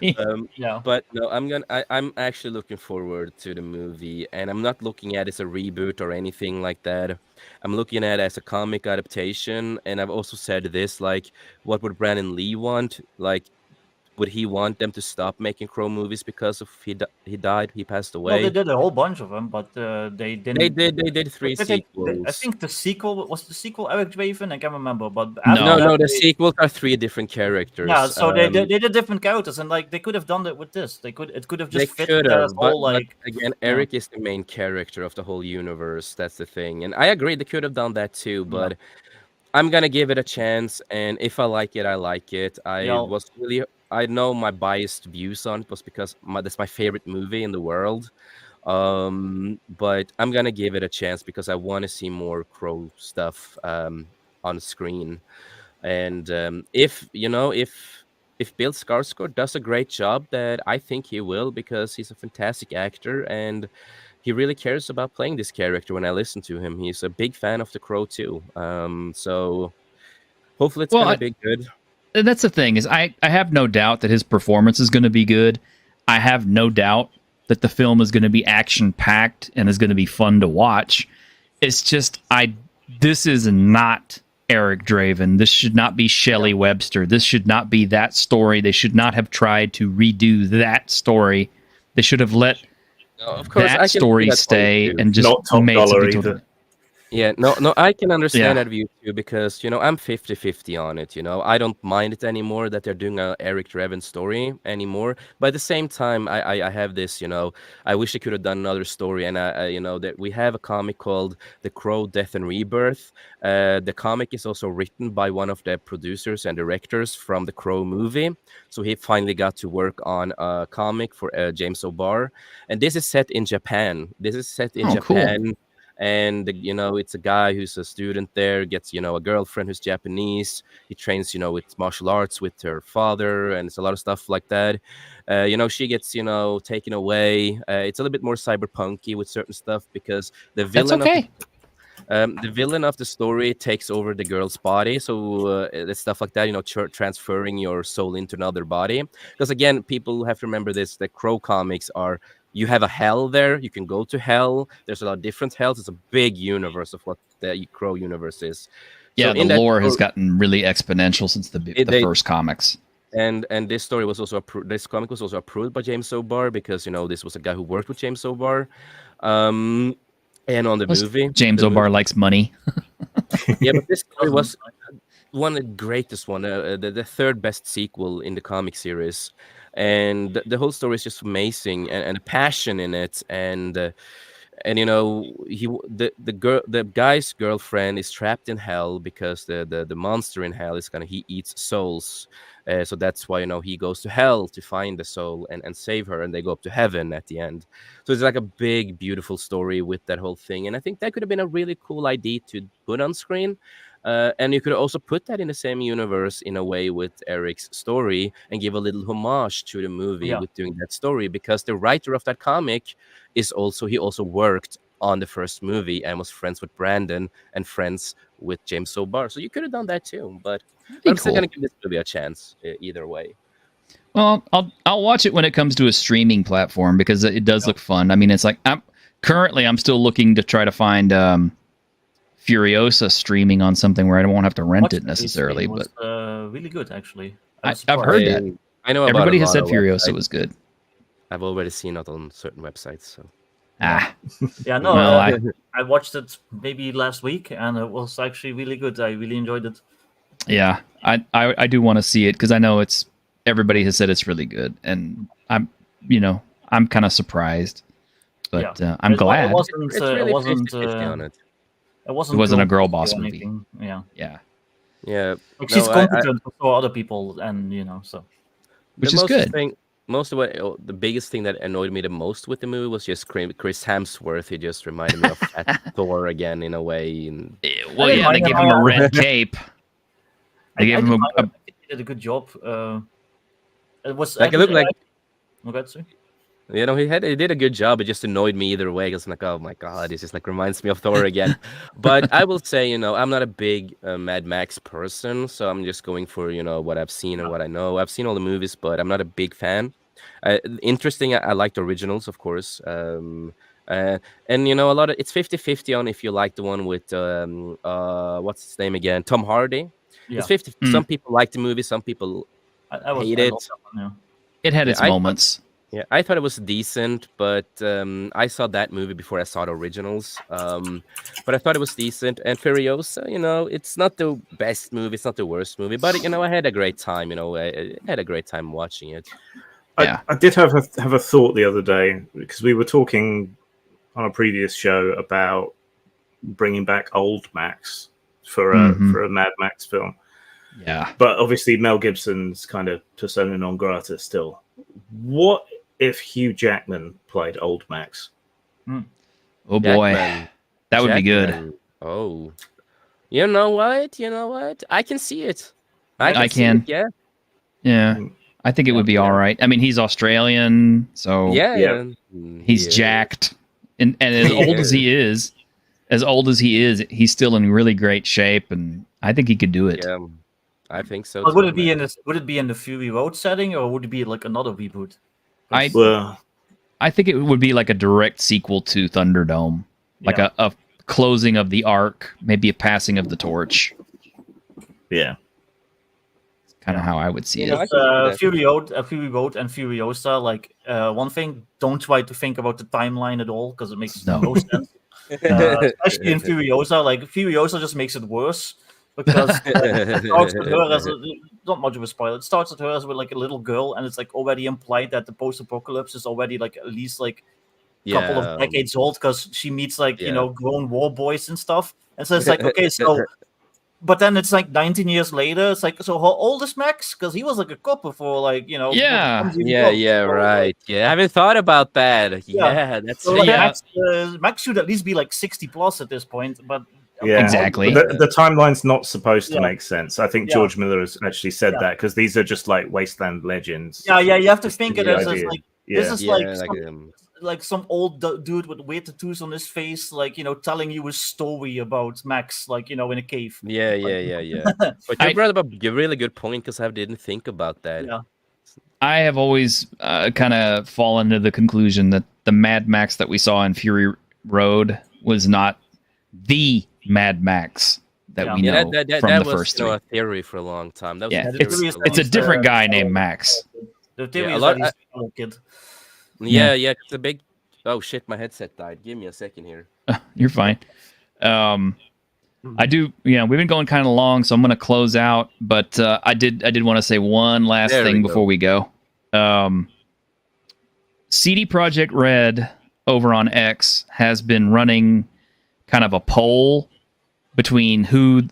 Yeah. But no, I'm actually looking forward to the movie, and I'm not looking at it as a reboot or anything like that. I'm looking at it as a comic adaptation, and I've also said this, like, what would Brandon Lee want? Like, would he want them to stop making Crow movies because of he died, he passed Well, away? they did a whole bunch of them, but they didn't. They did 3 I think sequels. the sequel was the sequel Eric Draven. I can't remember, but No. after No, that, the they- sequels are 3 different characters. Yeah, so they did different characters, and like they could have done that with this. It could have They just fit could that have, whole but like. again, Eric is the main character of the whole universe. That's the thing, and I agree they could have done that too. But I'm gonna give it a chance, and if I like it, I like it. I know my biased views on it was because that's my favorite movie in the world. But I'm gonna give it a chance because I want to see more Crow stuff on screen. And if Bill Skarsgård does a great job, that I think he will, because he's a fantastic actor and he really cares about playing this character. When I listen to him, he's a big fan of The Crow too. So hopefully it's gonna be good. That's the thing, is I have no doubt that his performance is going to be good. I have no doubt that the film is going to be action packed and is going to be fun to watch. It's just this is not Eric Draven. This should not be Shelley Webster. This should not be that story. They should not have tried to redo that story. They should have let Of course, I that can see story that point stay too. and just Not top made dollar something either. totally. Yeah, no, I can understand Yeah. that view too because, I'm 50-50 on it, I don't mind it anymore that they're doing a Eric Draven story anymore. But at the same time, I have this, I wish they could have done another story. And, that we have a comic called The Crow, Death and Rebirth. The comic is also written by one of the producers and directors from the Crow movie. So he finally got to work on a comic for James O'Barr. And this is set in Japan. This is set in Oh, cool. Japan. And it's a guy who's a student there, gets a girlfriend who's Japanese. He trains with martial arts with her father, and it's a lot of stuff like that. She gets taken away. It's a little bit more cyberpunky with certain stuff because the That's villain okay. the villain of the story takes over the girl's body, so it's stuff like that, transferring your soul into another body. Because again, people have to remember this: the Crow comics are, you have a hell there, you can go to hell. There's a lot of different hells. It's a big universe of what the Crow universe is. Yeah, So in the that lore has story- gotten really exponential since the they- first comics. And this story was also this comic was also approved by James O'Barr because this was a guy who worked with James O'Barr. And on the Plus, movie, James the O'Barr likes money. Yeah, but this story was one of the greatest one, the third best sequel in the comic series, and the whole story is just amazing, and the passion in it, and the guy's girlfriend is trapped in hell because the monster in hell is he eats souls, so that's why he goes to hell to find the soul and save her, and they go up to heaven at the end. So it's like a big beautiful story with that whole thing, and I think that could have been a really cool idea to put on screen. And you could also put that in the same universe in a way with Eric's story and give a little homage to the movie with doing that story, because the writer of that comic he also worked on the first movie and was friends with Brandon and friends with James O'Barr. So you could have done that too, but I'm still cool. going to give this movie a chance either way. Well, I'll watch it when it comes to a streaming platform because it does look fun. I mean, it's like I'm still looking to try to find Furiosa streaming on something where I won't have to rent it necessarily. It was, but really good actually. I've heard that. I know about Everybody a has lot said of Furiosa websites. was good. I've already seen it on certain websites. So Yeah, no, Well, I watched it maybe last week, and it was actually really good. I really enjoyed it. Yeah, I do want to see it because I know everybody has said it's really good, and I'm kind of surprised, but I'm glad. It wasn't. it's really It wasn't. 50-50 on it. It wasn't. It wasn't a girl or boss movie. anything. Yeah, Yeah, Yeah, like no, she's I- competent for other people, and so. which the is most good. Thing, most of the biggest thing that annoyed me the most with the movie was just Chris Hemsworth. He just reminded me of Fat Thor again in a way. And Well, yeah, they gave him a red cape. They gave him I think he did a good job. It was Like, it looked like- Okay, sorry. he did a good job. It just annoyed me either way. It's like, oh my god, it just reminds me of Thor again. But I will say, I'm not a big Mad Max person, so I'm just going for what I've seen and what I know. I've seen all the movies, but I'm not a big fan. Interesting. I like the originals, of course. And a lot of it's 50-50 on if you like the one with what's his name again, Tom Hardy. Yeah. It's 50. Some people like the movie, some people I hate it. loved that one, yeah. It had its I thought- moments. Yeah, I thought it was decent, but I saw that movie before I saw the originals. But I thought it was decent. And Furiosa, it's not the best movie, it's not the worst movie, but I had a great time. I had a great time watching it. Yeah. I did have a thought the other day because we were talking on a previous show about bringing back old Max for a Mad Max film. Yeah. But obviously Mel Gibson's kind of persona non grata still. What if Hugh Jackman played old Max? Oh boy, Jackman. that would be good. Jackman. Oh, you know what? I can see it. I see can. it, yeah. Yeah, I think it would be all right. I mean, he's Australian, so Yeah. he's jacked, and as old as he is, he's still in really great shape, and I think he could do it. Yeah, I think so. But would too, it be in the Fury Road setting, or would it be like another reboot? I Well, I think it would be like a direct sequel to Thunderdome, like a closing of the arc, maybe a passing of the torch. Yeah. Kind of how I would see Yeah, I it. can see that. Fury Road and Furiosa, like one thing, don't try to think about the timeline at all because it makes no sense. Especially in Furiosa, like Furiosa just makes it worse because it starts with her as not much of a spoiler. It starts with her as with like a little girl, and it's like already implied that the post-apocalypse is already like at least like a couple of decades old because she meets like grown war boys and stuff, and so it's like okay, so. But then it's like 19 years later. It's like, so how old is Max? Because he was like a cop before, like, you know. Yeah. Right. Yeah, I haven't thought about that. Yeah, that's so, like, Yeah. Max should at least be like 60 plus at this point. But Yeah, Exactly. The timeline's not supposed to Yeah. make sense. I think George Miller has actually said that because these are just like wasteland legends. Yeah, you have to Just think the it as idea. like Yeah. this is yeah, like some old dude with weird tattoos on his face, like telling you a story about Max, like in a cave. yeah. But you brought up a really good point because I didn't think about that. Yeah. I have always kind of fallen to the conclusion that the Mad Max that we saw in Fury Road was not the Mad Max that we know from that the was, first three. a theory for a long time. That was Yeah, a theory it's- for a it's a long different time. guy named Max. The theory Yeah, is a lot- that he's a little kid. Yeah, it's a big. Oh shit, my headset died. Give me a second here. You're fine. I do. Yeah, we've been going kind of long, so I'm going to close out. But I did want to say one last There we thing go. before we go. CD Projekt Red over on X has been running kind of a poll between who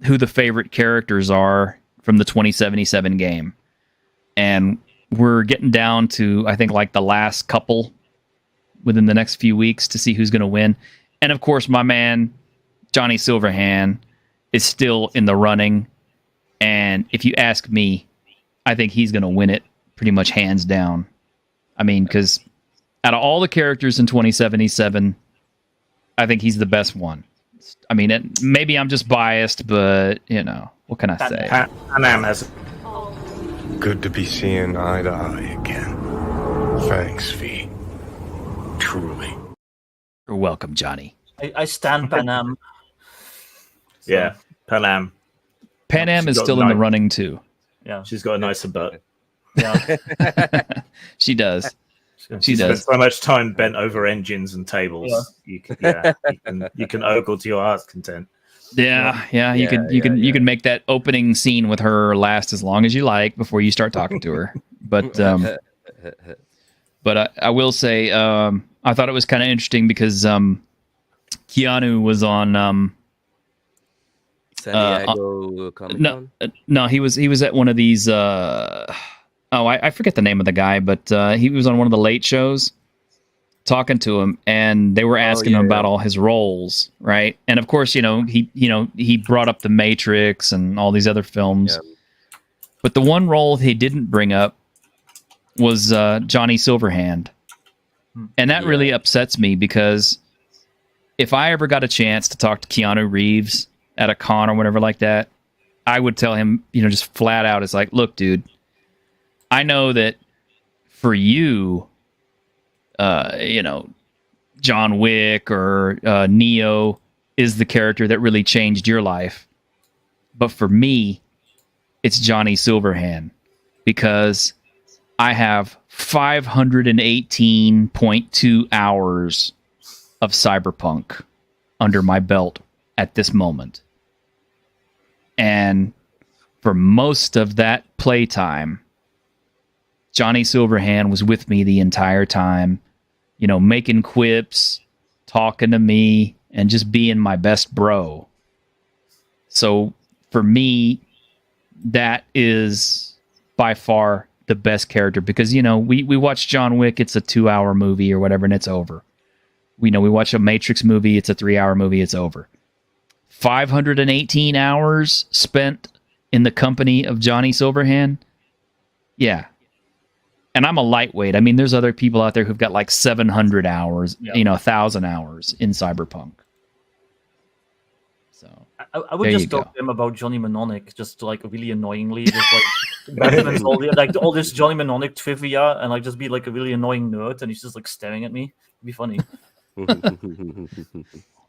the favorite characters are from the 2077 game, and we're getting down to I think like the last couple within the next few weeks to see who's going to win. And of course, my man Johnny Silverhand is still in the running. And if you ask me, I think he's going to win it pretty much hands down. I mean, because out of all the characters in 2077, I think he's the best one. I mean, maybe I'm just biased, but, what can I say? Panam has Good to be seeing eye to eye again. Thanks, V. Truly. You're welcome, Johnny. I stand Panam. Yeah, Panam. Pan Am She's is got still in the nine. running, too. Yeah. She's got a nicer butt. Yeah. She does. She Spends does. so much time bent over engines and tables. You can ogle to your heart's content. Yeah. You can make that opening scene with her last as long as you like before you start talking to her. But I will say I thought it was kind of interesting because Keanu was on San Diego Comic-Con? no, he was at one of these I forget the name of the guy, but he was on one of the late shows talking to him, and they were asking him about all his roles, right? And of course, he brought up The Matrix and all these other films. Yeah. But the one role he didn't bring up was Johnny Silverhand. And that really upsets me because if I ever got a chance to talk to Keanu Reeves at a con or whatever like that, I would tell him, just flat out, it's like, look, dude, I know that for you, John Wick or Neo is the character that really changed your life. But for me, it's Johnny Silverhand because I have 518.2 hours of Cyberpunk under my belt at this moment. And for most of that playtime, Johnny Silverhand was with me the entire time, making quips, talking to me, and just being my best bro. So for me, that is by far the best character because, we watch John Wick, it's a 2-hour movie or whatever, and it's over. We watch a Matrix movie, it's a 3-hour movie, it's over. 518 hours spent in the company of Johnny Silverhand. Yeah. And I'm a lightweight. I mean, there's other people out there who've got like 700 hours, 1,000 hours in Cyberpunk. So I would just talk to him about Johnny Mnemonic, just like really annoyingly, just like Batman's all this Johnny Mnemonic trivia and like just be like a really annoying nerd, and he's just like staring at me. It'd be funny.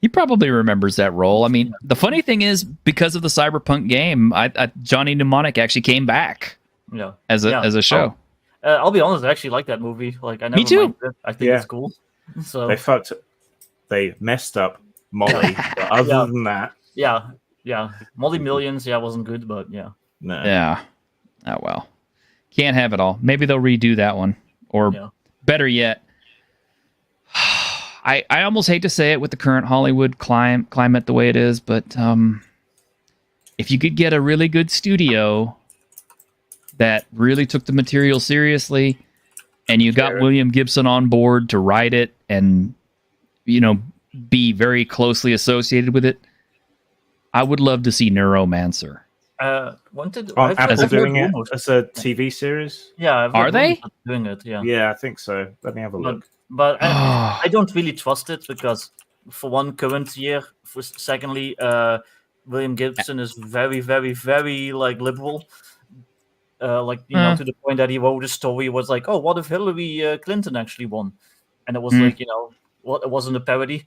He probably remembers that role. I mean, the funny thing is, because of the Cyberpunk game, Johnny Mnemonic actually came back Yeah, as a show. I'll be honest, I actually like that movie. Like, I never Me too. minded it. I think it's cool. So They messed up Molly, but other than that, yeah, Molly Millions, wasn't good, but yeah. no. Yeah. Oh well. Can't have it all. Maybe they'll redo that one, or better yet. I almost hate to say it with the current Hollywood climate the way it is, but if you could get a really good studio that really took the material seriously, and you got William Gibson on board to write it and, be very closely associated with it, I would love to see Neuromancer. Apple doing it as a TV series? Yeah. Are they doing it? Yeah. Yeah, I think so. Let me have a look. But I don't really trust it because, for one, current year. Secondly, William Gibson is very, very, very liberal. To the point that he wrote a story was like, oh, what if Hillary Clinton actually won? And it was it wasn't a parody.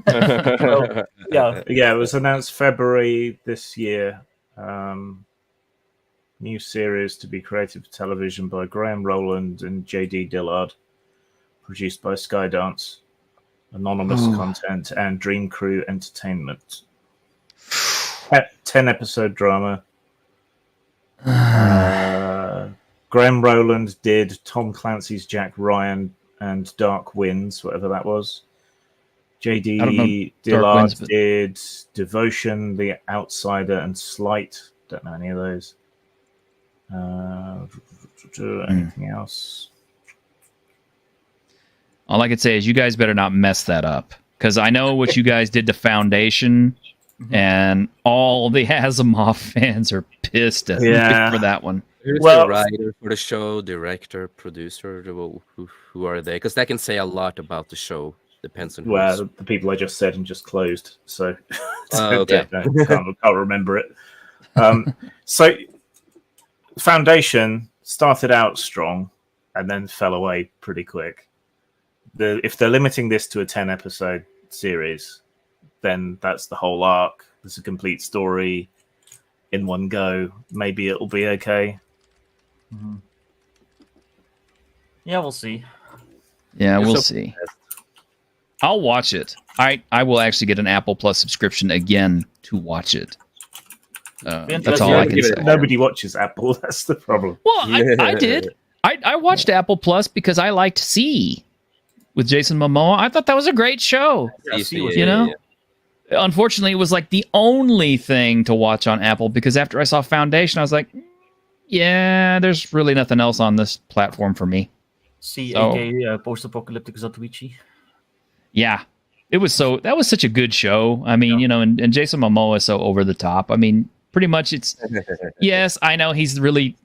So, yeah, it was announced February this year. New series to be created for television by Graham Rowland and J.D. Dillard. Produced by Skydance, Anonymous Content, and Dream Crew Entertainment. 10-episode drama. Graham Rowland did Tom Clancy's Jack Ryan and Dark Winds, whatever that was. J.D. Dillard did Devotion, The Outsider, and Slight. Don't know any of those. Anything else? All I could say is you guys better not mess that up, because I know what you guys did to Foundation, and all the Asimov fans are pissed at me for that one. Who's the writer for the show, director, producer? Who are they? Because that can say a lot about the show. Depends on the people I just said and just closed. So okay. can't remember it. So Foundation started out strong and then fell away pretty quick. If they're limiting this to a 10-episode series, then that's the whole arc. There's a complete story in one go. Maybe it'll be okay. Mm-hmm. Yeah, we'll see. Yeah, we'll see. I'll watch it. I will actually get an Apple Plus subscription again to watch it. That's all I can say. Nobody watches Apple. That's the problem. Well, I did. I watched Apple Plus because I liked C with Jason Momoa. I thought that was a great show. Unfortunately, it was like the only thing to watch on Apple, because after I saw Foundation, I was like, yeah, there's really nothing else on this platform for me. aka post-apocalyptic Zatoichi. Yeah, that was such a good show. I mean, and Jason Momoa is so over the top. I mean, pretty much it's yes, I know he's really.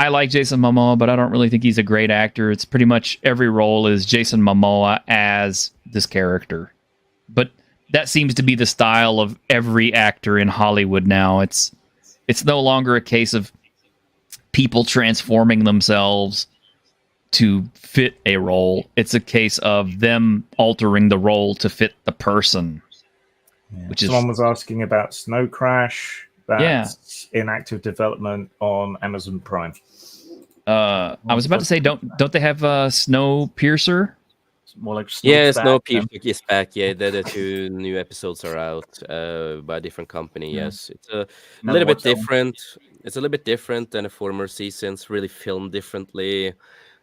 I like Jason Momoa, but I don't really think he's a great actor. It's pretty much every role is Jason Momoa as this character. But that seems to be the style of every actor in Hollywood now. It's no longer a case of people transforming themselves to fit a role. It's a case of them altering the role to fit the person. Yeah. Someone was asking about Snow Crash. That's in active development on Amazon Prime. I was about to say, don't they have Snowpiercer? More like Snowpiercer is back. Yeah, the 2 new episodes are out by a different company. Yeah. Yes, it's a little bit different. It's a little bit different than the former seasons. Really filmed differently.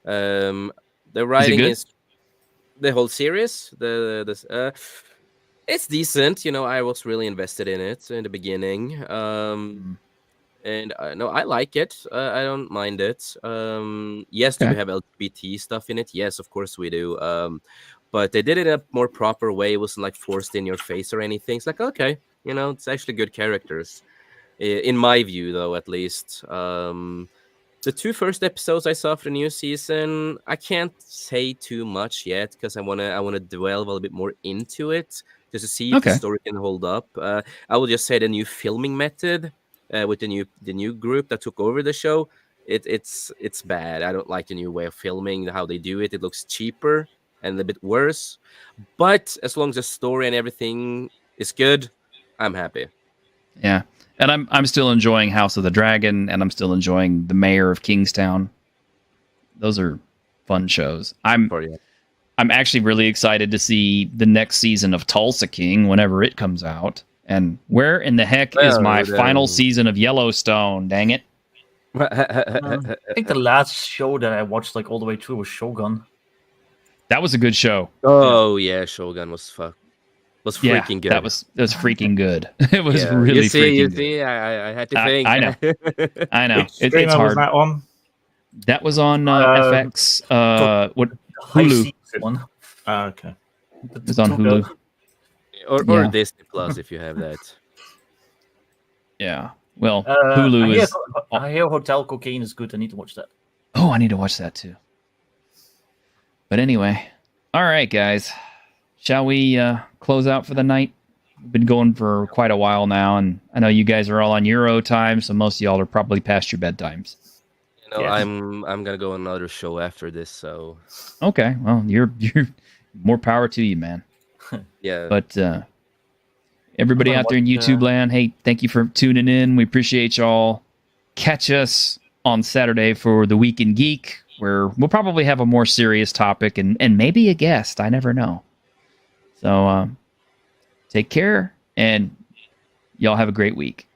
The writing is the whole series. It's decent. I was really invested in it in the beginning. And no, I like it. I don't mind it. Yes, do we have LGBT stuff in it? Yes, of course we do. But they did it in a more proper way. It wasn't like forced in your face or anything. It's like, okay, it's actually good characters. In my view, though, at least. The 2 first episodes I saw for the new season, I can't say too much yet because I wanna delve a little bit more into it just to see if the story can hold up. I will just say the new filming method with the new group that took over the show. It's bad. I don't like the new way of filming, how they do it. It looks cheaper and a bit worse. But as long as the story and everything is good, I'm happy. Yeah, and I'm still enjoying House of the Dragon, and I'm still enjoying The Mayor of Kingstown. Those are fun shows. I'm actually really excited to see the next season of Tulsa King whenever it comes out. And where in the heck is my final season of Yellowstone? Dang it! I think the last show that I watched like all the way through was Shogun. That was a good show. Oh yeah, Shogun was freaking good. That was freaking good. It was really you freaking good. See, I had to think. I know. I know. It's Streamer hard. was that on? That was on FX. What Hulu? One. Okay. It was on Hulu. Or Disney Plus if you have that. Yeah. Well, Hulu is. I hear Hotel Cocaine is good. I need to watch that. Oh, I need to watch that too. But anyway, all right, guys. Shall we close out for the night? We've been going for quite a while now, and I know you guys are all on Euro time, so most of y'all are probably past your bedtimes. You know, I'm gonna go on another show after this, so. Okay, well, you're more power to you, man. Yeah. But everybody out there in YouTube land, hey, thank you for tuning in. We appreciate y'all. Catch us on Saturday for the Week in Geek, where we'll probably have a more serious topic and maybe a guest. I never know. So take care, and y'all have a great week.